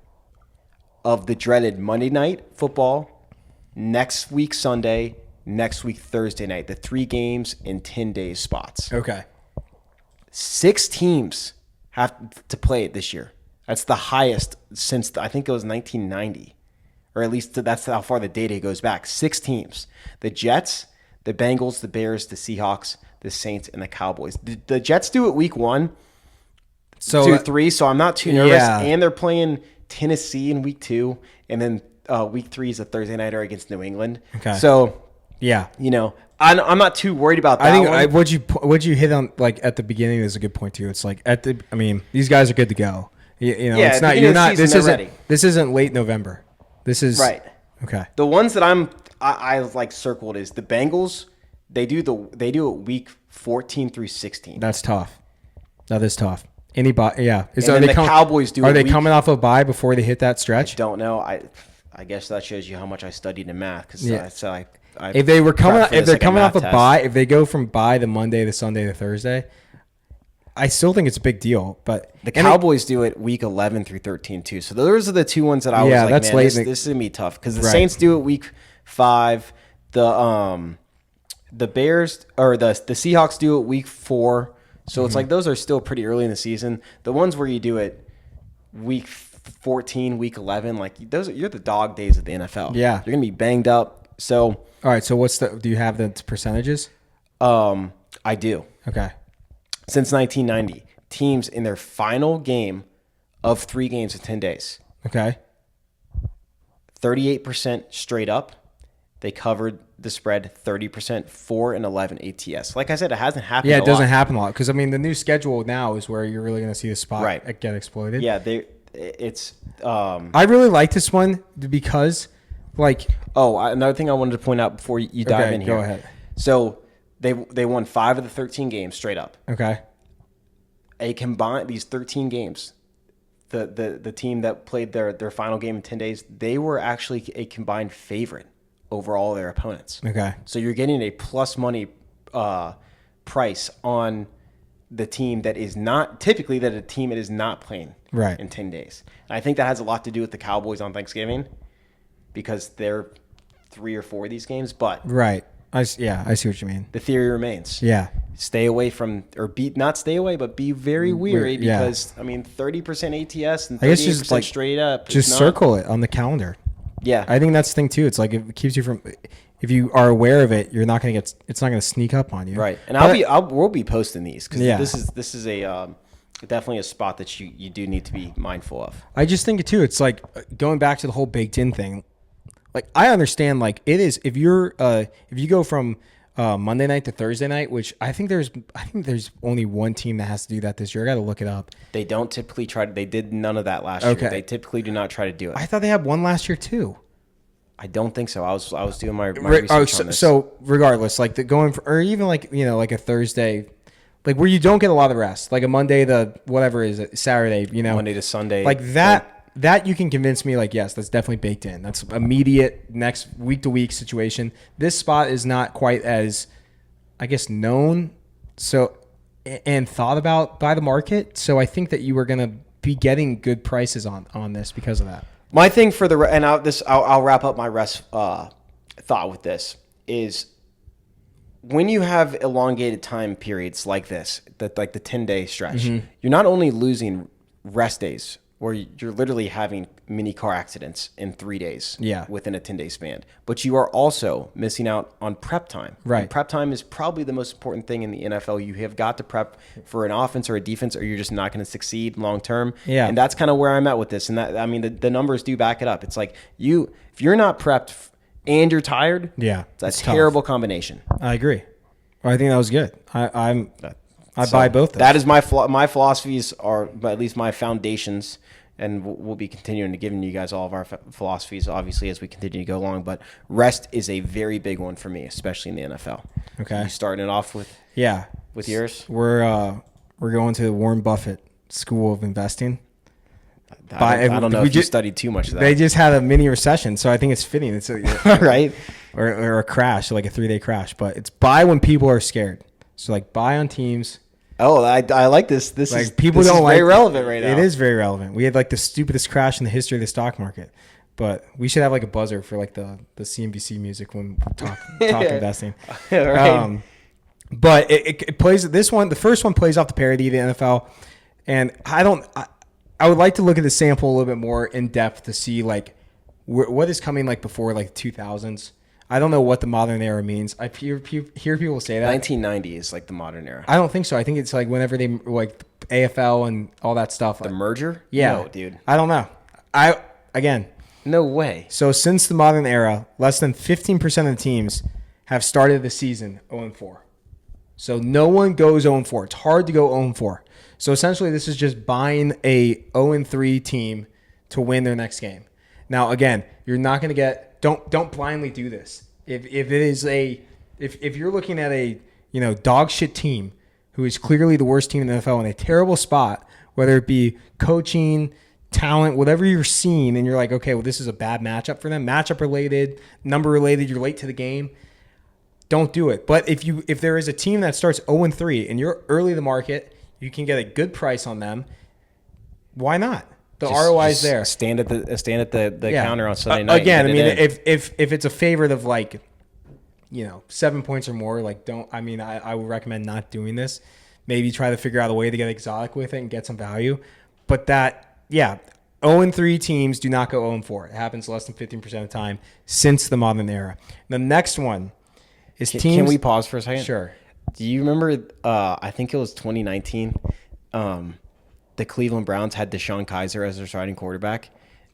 of the dreaded Monday night football, next week Sunday, next week Thursday night, the 3 games in 10 days spots. Okay. 6 teams have to play it this year. That's the highest since I think it was 1990. Or at least that's how far the data goes back. 6 teams. The Jets, the Bengals, the Bears, the Seahawks, the Saints, and the Cowboys. The Jets do it week 1, So 2, 3, so I'm not too nervous. Yeah. And they're playing Tennessee in week 2, and then week 3 is a Thursday nighter against New England. Okay. So, yeah, I'm not too worried about that I think one. what you hit on like at the beginning is a good point too. It's like these guys are good to go. Yeah, it's at not the you're beginning of the not. season, This they're isn't ready. this isn't late November. This is Right. Okay. The ones that I like circled is the Bengals. They do it week 14 through 16. That's tough. That is tough. Anybody? Yeah. And then the Cowboys do Are it they week- coming off a bye before they hit that stretch? Don't know. I guess that shows you how much I studied in math. Because Yeah. I If they were coming, prepped for if this they're like a coming off math a test. bye, if they go from bye to Monday to Sunday to Thursday, I still think it's a big deal. But The Cowboys do it week 11 through 13 too. So those are the 2 ones that I was Yeah, like, that's man, late this in the- is gonna be tough because the Right. Saints do it week 5. The Bears or the Seahawks do it week 4. So it's like those are still pretty early in the season. The ones where you do it week 14, week 11, like you're the dog days of the NFL. Yeah. you're gonna be banged up. So all right. So do you have the percentages? I do. Okay. Since 1990, teams in their final game of 3 games in 10 days. Okay. 38% straight up. They covered the spread 30%, 4-11 ATS. Like I said, it hasn't happened. Yeah, it a doesn't lot. happen a lot because the new schedule now is where you're really going to see the spot Right. get exploited. Yeah, it's. I really like this one because, like, Another thing I wanted to point out before you dive Okay, in here. go ahead. So they won 5 of the 13 games straight up. okay, These 13 games, the team that played their final game in 10 days, they were actually a combined favorite over all their opponents. okay, So you're getting a plus money price on the team that is not typically that a team that is not playing Right. in 10 days. And I think that has a lot to do with the Cowboys on Thanksgiving because they're 3 or 4 of these games. But right. I see what you mean. the theory remains. Yeah, Stay away from, or not stay away, but be very weary Yeah. because, 30% ATS and I guess 38% just like straight up. is just not- circle it on the calendar. Yeah. I think that's the thing too. It's like it keeps you from. If you are aware of it, you're not gonna get. It's not gonna sneak up on you. Right. And But- we'll be posting these because Yeah. this is a definitely a spot that you do need to be mindful of. I just think it too. It's like going back to the whole baked in thing. Like I understand, like it is if you go from Monday night to Thursday night, which I think there's only one team that has to do that this year. I got to look it up. They don't typically try to. They did none of that last year. Okay. They typically do not try to do it. I thought they had one last year too. I don't think so. I was doing my research on this. So regardless, like going for, or even like like a Thursday, like where you don't get a lot of rest, like a Monday to whatever is it, Saturday, Monday to Sunday, like that you can convince me like yes, that's definitely baked in. That's immediate next week to week situation. This spot is not quite as, I guess, known and thought about by the market. So I think that you were gonna be getting good prices on this because of that. My thing for I'll wrap up my rest thought with this is when you have elongated time periods like this, that like the 10-day stretch, you're not only losing rest days where you're literally having mini car accidents in 3 days within a 10-day span, but you are also missing out on prep time. Right. And prep time is probably the most important thing in the NFL. You have got to prep for an offense or a defense or you're just not going to succeed long term. Yeah. And that's kind of where I'm at with this. And that, I mean, the numbers do back it up. It's like if you're not prepped and you're tired, it's a terrible combination. I agree. Well, I think that was good. I buy both. That is my philosophies are, at least my foundations, and we'll be continuing to giving you guys all of our philosophies, obviously, as we continue to go along. But rest is a very big one for me, especially in the NFL. Okay, you starting it off with yours. We're going to the Warren Buffett School of Investing. I don't know if you studied too much of that. They just had a mini recession, so I think it's fitting. It's right, or a crash, like a 3-day crash. But it's buy when people are scared. So like buy on teams. Oh, I like this. This like is people this don't is like very relevant right now. It is very relevant. We had like the stupidest crash in the history of the stock market. But we should have like a buzzer for like the CNBC music when we talk investing. Right. But it plays this one. The first one plays off the parody of the NFL, and I would like to look at the sample a little bit more in depth to see like what is coming like before like 2000s. I don't know what the modern era means. I hear people say that 1990 is like the modern era. I don't think so. I think it's like whenever they like AFL and all that stuff. The merger? Yeah, no, dude. I don't know. Again, no way. So since the modern era, less than 15% of the teams have started the season 0-4. So no one goes 0-4. It's hard to go 0-4. So essentially, this is just buying a 0-3 team to win their next game. Now, again, you're not going to get. Don't blindly do this. If you're looking at a dog shit team who is clearly the worst team in the NFL in a terrible spot, whether it be coaching, talent, whatever you're seeing, and you're like, okay, well, this is a bad matchup for them, matchup related, number related, you're late to the game. Don't do it. But if there is a team that starts 0-3 and you're early to the market, you can get a good price on them. Why not? The ROI is there. Stand at the counter on Sunday night. Again, I mean, if it's a favorite of like, 7 points or more, like I would recommend not doing this. Maybe try to figure out a way to get exotic with it and get some value. But 0-3 teams do not go 0-4. It happens less than 15% of the time since the modern era. The next one is teams. Can we pause for a second? Sure. Do you remember? I think it was 2019. The Cleveland Browns had Deshaun Kaiser as their starting quarterback.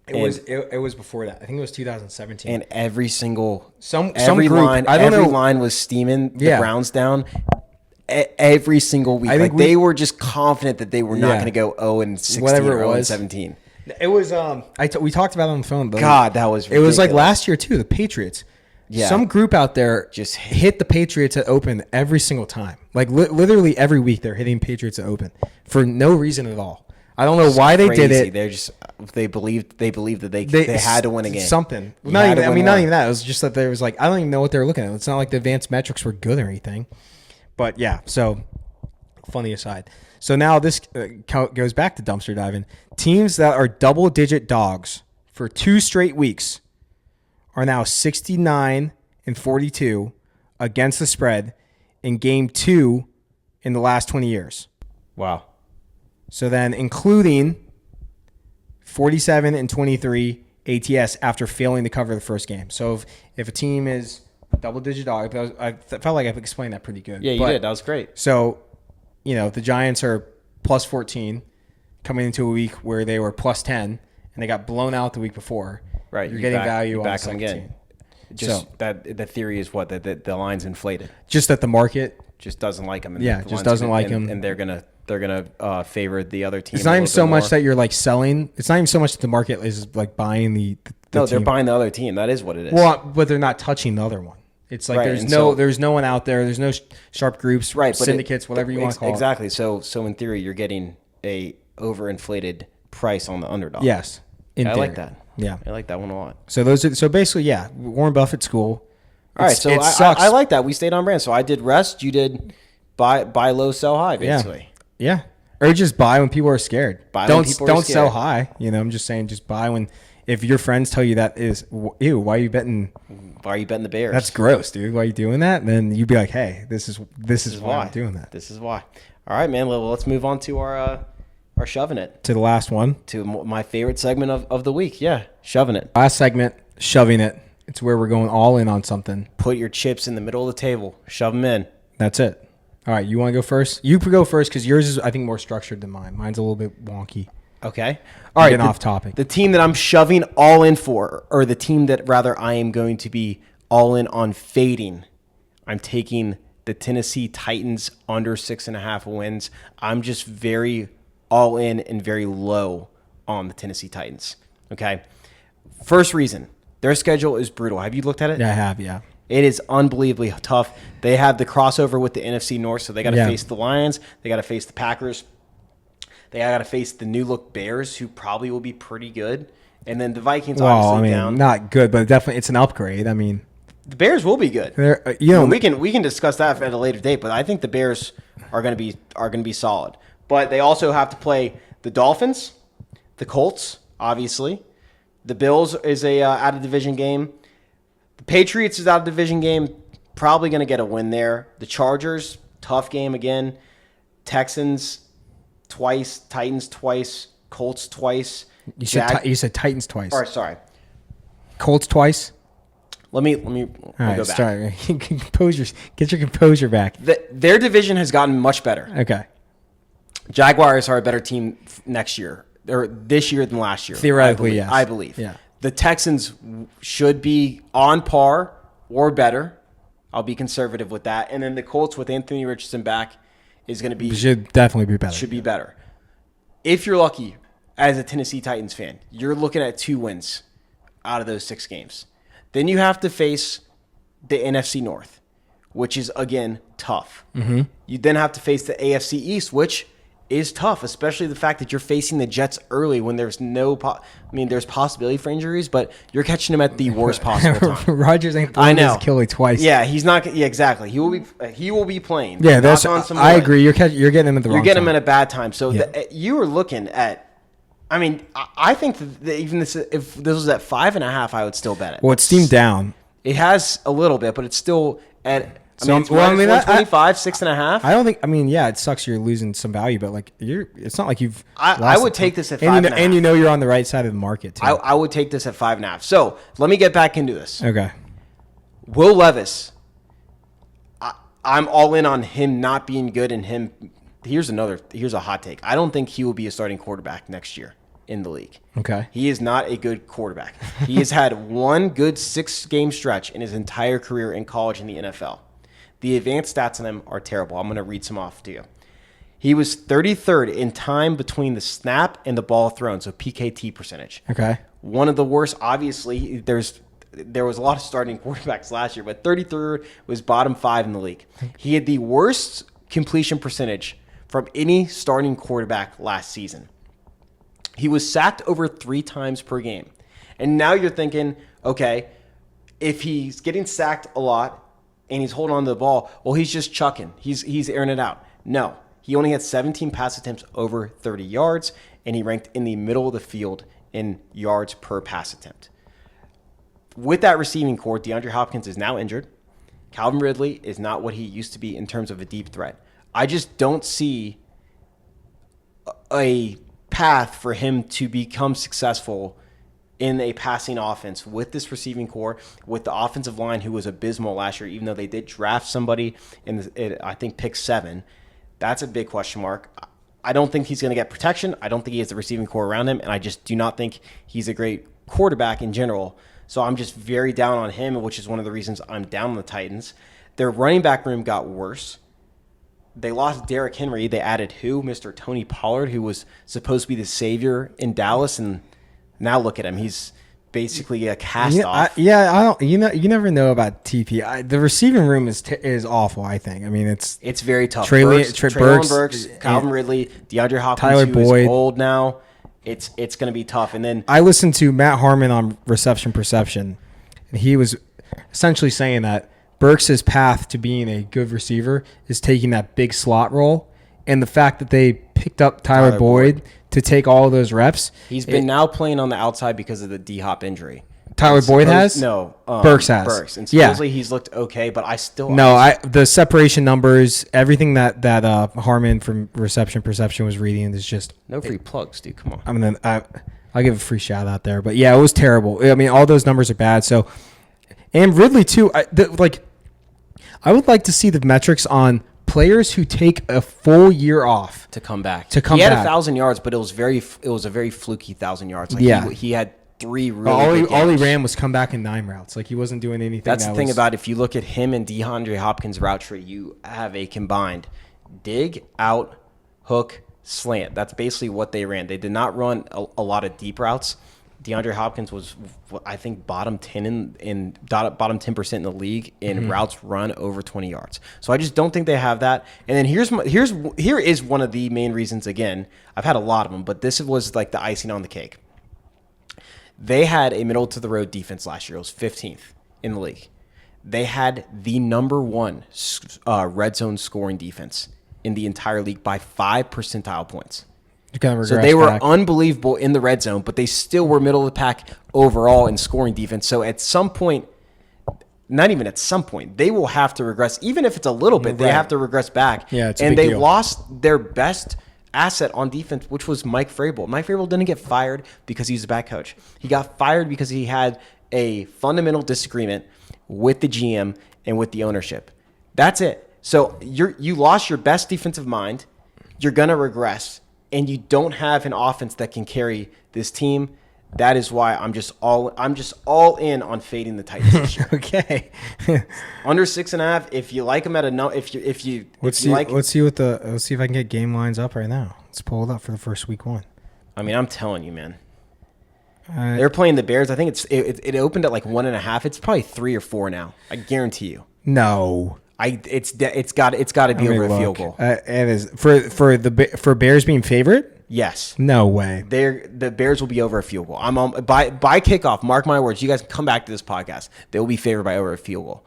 It was before that. I think it was 2017. And every single group, line was steaming the Browns down every single week. Like they were just confident that they were not going to go 0-16 whatever or it was. 0-17. It was we talked about it on the phone. God, that was ridiculous. It was like last year too. The Patriots. Yeah. Some group out there just hit the Patriots at open every single time. Like literally every week they're hitting Patriots at open for no reason at all. I don't know why they did it. They're just they believed that they had to win a game. Something. Not even that. It was just that there was like I don't even know what they were looking at. It's not like the advanced metrics were good or anything. But yeah, so funny aside. So now this goes back to dumpster diving. Teams that are double-digit dogs for 2 straight weeks are now 69-42 against the spread in game 2 in the last 20 years. Wow. So then including 47-23 ATS after failing to cover the first game. So if a team is double-digit dog, I felt like I explained that pretty good. Yeah, you did. That was great. So, the Giants are plus 14 coming into a week where they were plus 10 and they got blown out the week before. Right. You're getting value on the second again. team. Just so, that the theory is what? That the line's inflated. Just that the market just doesn't like them. Just doesn't like them. And they're going to they're gonna favor the other team. It's not even so much that you're like selling. It's not even so much that the market is like buying the no, they're team. buying the other team. That is what it is. Well, but they're not touching the other one. It's like Right, there's no one out there. There's no sharp groups, right, but syndicates, whatever you want to call exactly. So in theory, you're getting a overinflated price on the underdog. it. Yes, I like that. Yeah, I like that one a lot. so basically, yeah, Warren Buffett school. All right, so it I sucks. I like that. We stayed on brand. So I did rest. You did buy low, sell high, basically. Yeah, or just buy when people are scared. Buy when don't people are don't scared. sell high. I'm just saying, just buy when. If your friends tell you that is, ew, why are you betting? Why are you betting the Bears? That's gross, dude. Why are you doing that? Then you'd be like, hey, this is why I'm doing that. This is why. All right, man. Well, let's move on to our shoving it, To the last one. to my favorite segment of the week. Yeah, shoving it. Last segment, shoving it. It's where we're going all in on something. Put your chips in the middle of the table. Shove them in. That's it. All right, you want to go first? You go first because yours is, I think, more structured than mine. Mine's a little bit wonky. Okay. All right. Getting off topic. The team that I'm shoving all in for, or the team that rather I am going to be all in on fading, I'm taking the Tennessee Titans under 6.5 wins. I'm just very all in and very low on the Tennessee Titans. Okay. First reason, their schedule is brutal. Have you looked at it? Yeah, I have, yeah. It is unbelievably tough. They have the crossover with the NFC North, so they got to face the Lions. They got to face the Packers. They got to face the new look Bears, who probably will be pretty good. And then the Vikings, obviously, down. Not good, but definitely it's an upgrade. I mean, The Bears will be good. We can discuss that at a later date, but I think the Bears are going to be solid. But they also have to play the Dolphins, the Colts, obviously. The Bills is a out of division game. The Patriots is out of division game. Probably going to get a win there. The Chargers, tough game again. Texans twice, Titans twice, Colts twice. You said Titans twice. Or sorry, Colts twice. let me All go right, back. sorry. Get your composure back. Their division has gotten much better. Okay. Jaguars are a better team next year or this year than last year. Theoretically, yes. yes. I believe. Yeah. The Texans should be on par or better. I'll be conservative with that. And then the Colts with Anthony Richardson back is going to be Should definitely be better. should be better. If you're lucky as a Tennessee Titans fan, you're looking at 2 wins out of those 6 games. Then you have to face the NFC North, which is, again, tough. Mm-hmm. You then have to face the AFC East, which is tough, especially the fact that you're facing the Jets early when there's there's possibility for injuries, but you're catching them at the worst possible time. Rodgers ain't I throwing his know. Achilles twice. Yeah, he's not. Yeah, exactly. He will be playing. Yeah, that's. Knock on some I wood. agree. You're getting him at the wrong You're getting time. him at a bad time. So Yeah. you were looking at. I mean, I think that even if this was at 5.5, I would still bet it. Well, it's steamed down. It has a little bit, but it's still at. So, it's well, I mean, minus 125, 6.5. I don't think. I mean, yeah, it sucks you're losing some value, but like it's not like you've. I lost would a take ton. this at and 5.5. and you know you're on the right side of the market too. I would take this at 5.5. So let me get back into this. Okay. Will Levis. I'm all in on him not being good and him. Here's a hot take. I don't think he will be a starting quarterback next year in the league. Okay. He is not a good quarterback. He has had one good 6-game stretch in his entire career in college and the NFL. The advanced stats on him are terrible. I'm going to read some off to you. He was 33rd in time between the snap and the ball thrown, so PKT percentage. Okay. One of the worst, obviously, there was a lot of starting quarterbacks last year, but 33rd was bottom 5 in the league. He had the worst completion percentage from any starting quarterback last season. He was sacked over 3 times per game. And now you're thinking, okay, if he's getting sacked a lot and he's holding on to the ball, well, he's just chucking. He's airing it out. No. He only had 17 pass attempts over 30 yards, and he ranked in the middle of the field in yards per pass attempt. With that receiving core, DeAndre Hopkins is now injured. Calvin Ridley is not what he used to be in terms of a deep threat. I just don't see a path for him to become successful in a passing offense with this receiving core, with the offensive line who was abysmal last year, even though they did draft somebody I think pick 7. That's a big question mark. I don't think he's going to get protection. I don't think he has the receiving core around him, and I just do not think he's a great quarterback in general. So I'm just very down on him, which is one of the reasons I'm down on the Titans. Their running back room got worse. they lost Derrick Henry. They added who? Mr. Tony Pollard, who was supposed to be the savior in Dallas, and now look at him. He's basically a cast off. I don't. You never know about TP. The receiving room is awful. I think. I mean, it's very tough. Treylon Burks, Calvin Ridley, DeAndre Hopkins, Tyler who Boyd. is old now. It's going to be tough. And then I listened to Matt Harmon on Reception Perception, and he was essentially saying that Burks' path to being a good receiver is taking that big slot role, and the fact that they picked up Tyler Boyd to take all of those reps. He's been now playing on the outside because of the D-Hop injury. Tyler Boyd has? No. Burks has. Burks. And supposedly he's looked okay, but I still... the separation numbers, everything that Harmon from Reception Perception was reading is just... No free plugs, dude. Come on. I mean, I'll give a free shout out there. But yeah, it was terrible. I mean, all those numbers are bad. So, and Ridley too, I would like to see the metrics on players who take a full year off to come back. He had 1,000 yards, but it was a very fluky 1,000 yards. He had 3 really good all he ran was come back in 9 routes. Like he wasn't doing anything. That's the thing about if you look at him and DeAndre Hopkins' route tree, you have a combined dig, out, hook, slant. That's basically what they ran. They did not run a lot of deep routes. DeAndre Hopkins was, I think, bottom 10% in the league in routes run over 20 yards. So I just don't think they have that. And then here is one of the main reasons. Again, I've had a lot of them, but this was like the icing on the cake. They had a middle to the road defense last year. It was 15th in the league. They had the number 1 red zone scoring defense in the entire league by 5 percentile points. So they were unbelievable in the red zone, but they still were middle of the pack overall in scoring defense. So at some point, not even at some point, they will have to regress. Even if it's a little bit, they have to regress back. Yeah, it's a and big they deal. lost their best asset on defense, which was Mike Vrabel. Mike Vrabel didn't get fired because he's a bad coach. He got fired because he had a fundamental disagreement with the GM and with the ownership. That's it. So you lost your best defensive mind. You're going to regress. And you don't have an offense that can carry this team. That is why I'm just all in on fading the Titans this year. Okay. Under 6.5. If you like them at a no, Let's see if I can get game lines up right now. Let's pull it up for the first week 1. I mean, I'm telling you, man. They're playing the Bears. I think it opened at like 1.5. It's probably 3 or 4 now. I guarantee you. No. It's got to be over a field goal. It is for Bears being favorite. Yes. No way. The Bears will be over a field goal. I'm on by kickoff. Mark my words. You guys come back to this podcast. They will be favored by over a field goal.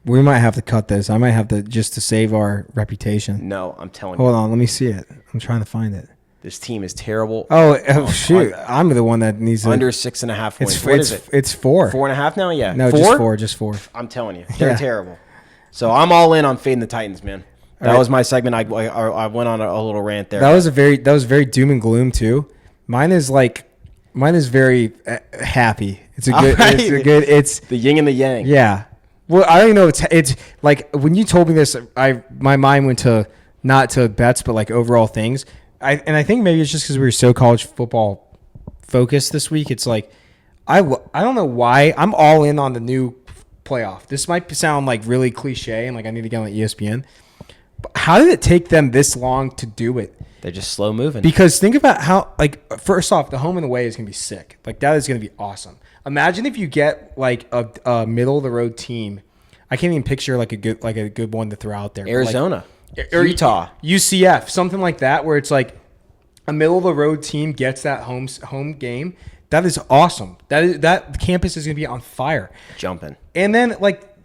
We might have to cut this. I might have to just to save our reputation. No, I'm telling you. Hold on, let me see it. I'm trying to find it. This team is terrible. Oh shoot! I'm the one that needs under 6.5 points. What is it? It's 4. 4.5 now. Yeah. No, 4? Just 4. I'm telling you, they're terrible. So I'm all in on fading the Titans, man. That was my segment. I went on a little rant there. That was very doom and gloom too. Mine is very happy. It's a good. Right. It's the yin and the yang. Yeah. Well, I don't even know. It's like when you told me this, my mind went to not to bets, but like overall things. I think maybe it's just because we were so college football focused this week. It's like I don't know why I'm all in on the new playoff. This might sound like really cliche and like I need to get on ESPN. But how did it take them this long to do it? They're just slow moving. Because think about how, like, first off, the home and away is going to be sick. Like, that is going to be awesome. Imagine if you get like a middle of the road team. I can't even picture like a good one to throw out there. Arizona, or Utah, UCF, something like that, where it's like a middle of the road team gets that home game. That is awesome. That campus is going to be on fire, jumping. And then like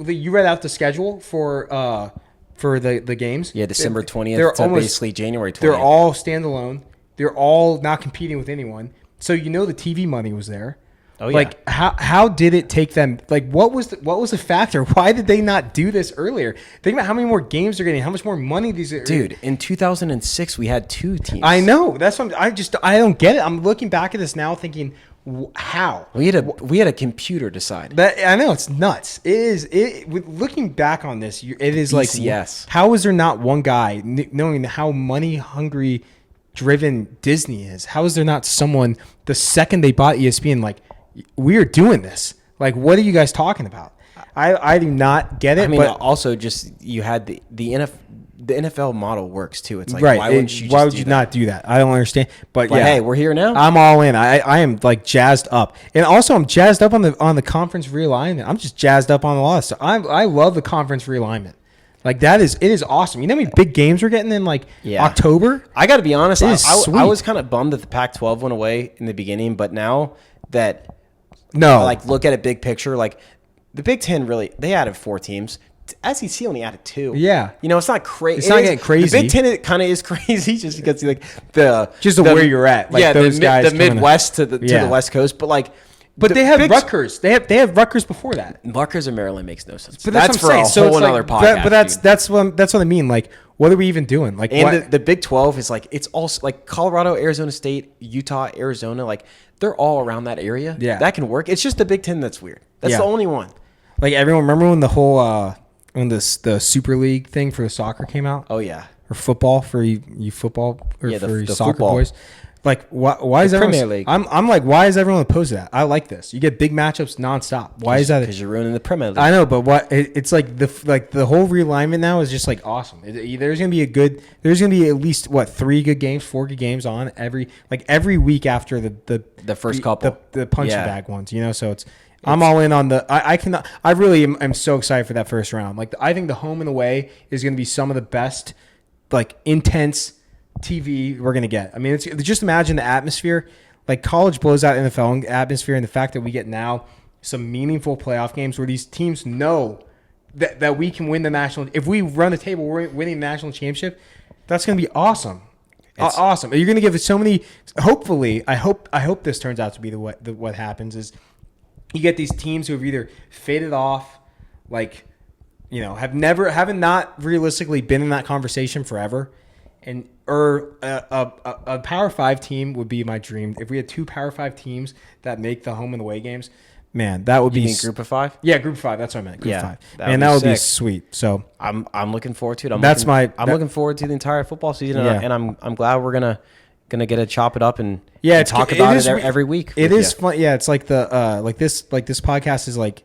you read out the schedule for the games. Yeah, December 20th to basically January 20th. They're all standalone. They're all not competing with anyone. So the TV money was there. Oh yeah. Like how did it take them? Like what was the factor? Why did they not do this earlier? Think about how many more games they're getting. How much more money these are. Dude, in 2006 we had 2 teams. I know. That's what I don't get it. I'm looking back at this now thinking how we had a computer decide that. I know it's nuts. Looking back on this, it is like BCS. How is there not one guy knowing how money hungry driven Disney is? How is there not someone the second they bought ESPN like we are doing this? Like what are you guys talking about? I do not get it. I mean, but also just you had the the NFL model works too. It's like, Right. why wouldn't you just why would do you that? not do that? I don't understand. But yeah, hey, we're here now. I'm all in. I am like jazzed up, and also I'm jazzed up on the conference realignment. I'm just jazzed up on a lot of stuff. I love the conference realignment. Like it is awesome. You know how many big games we're getting in like October? I got to be honest. I sweet. was kind of bummed that the Pac-12 went away in the beginning, but now that No, like look at it big picture, like the Big Ten really they added 4 teams. SEC only added 2. Yeah. You know, it's not crazy. It's not getting crazy. The Big Ten it kind of is crazy just because like where you're at. Like those guys the Midwest to the West Coast, but like. But they have Rutgers. They have Rutgers before that. Rutgers and Maryland makes no sense. But that's for a whole another podcast. But that's what I mean. Like, what are we even doing? Like, and the Big 12 is like it's also like Colorado, Arizona State, Utah, Arizona. Like they're all around that area. Yeah, that can work. It's just the Big 10 that's weird. That's the only one. Like everyone remember when the whole when the Super League thing for soccer came out? Oh yeah, or football for you football or for the soccer football. boys. Like why is everyone? Premier League. I'm like, why is everyone opposed to that? I like this. You get big matchups nonstop. Why is that? Because you're ruining the Premier League. I know, but it's like the whole realignment now is just like awesome. There's gonna be at least 3 good games, 4 good games on every week after the first couple the punching bag ones. You know, so I'm all in on the. I really am so excited for that first round. Like I think the home and away is gonna be some of the best, like intense TV we're gonna get. I mean, it's just imagine the atmosphere. Like college blows out NFL atmosphere, and the fact that we get now some meaningful playoff games where these teams know that we can win the national. If we run the table, we're winning the national championship. That's gonna be awesome. Awesome. You're gonna give it so many. Hopefully, I hope this turns out to be what happens is you get these teams who have either faded off, like haven't not realistically been in that conversation forever. Or a Power 5 team would be my dream. If we had 2 Power 5 teams that make the home and away games, man, that would be Group of 5. Yeah, Group of 5. That's what I meant. Group of 5. That would be sweet. So I'm looking forward to it. I'm looking forward to the entire football season, and I'm glad we're gonna get to chop it up and talk about it every week. It is fun. Yeah, it's like the this podcast is like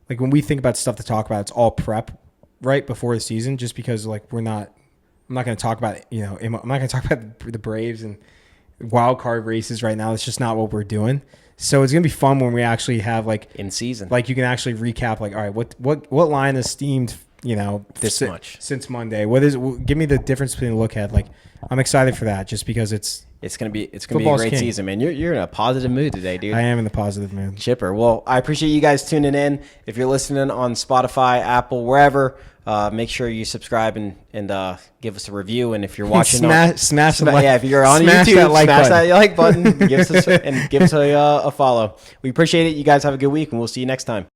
when we think about stuff to talk about, it's all prep right before the season, just because I'm not going to talk about I'm not going to talk about the Braves and wild card races right now. It's just not what we're doing. So it's going to be fun when we actually have in season, you can actually recap all right, what line is steamed, this much since Monday. Give me the difference between the look ahead. I'm excited for that just because it's going to be a great season, man. You're in a positive mood today, dude. I am in the positive mood. Chipper. Well, I appreciate you guys tuning in. If you're listening on Spotify, Apple, wherever, make sure you subscribe and give us a review. And if you're watching, smash the like. Yeah, if you're on YouTube, smash that like button. Give us a follow. We appreciate it. You guys have a good week, and we'll see you next time.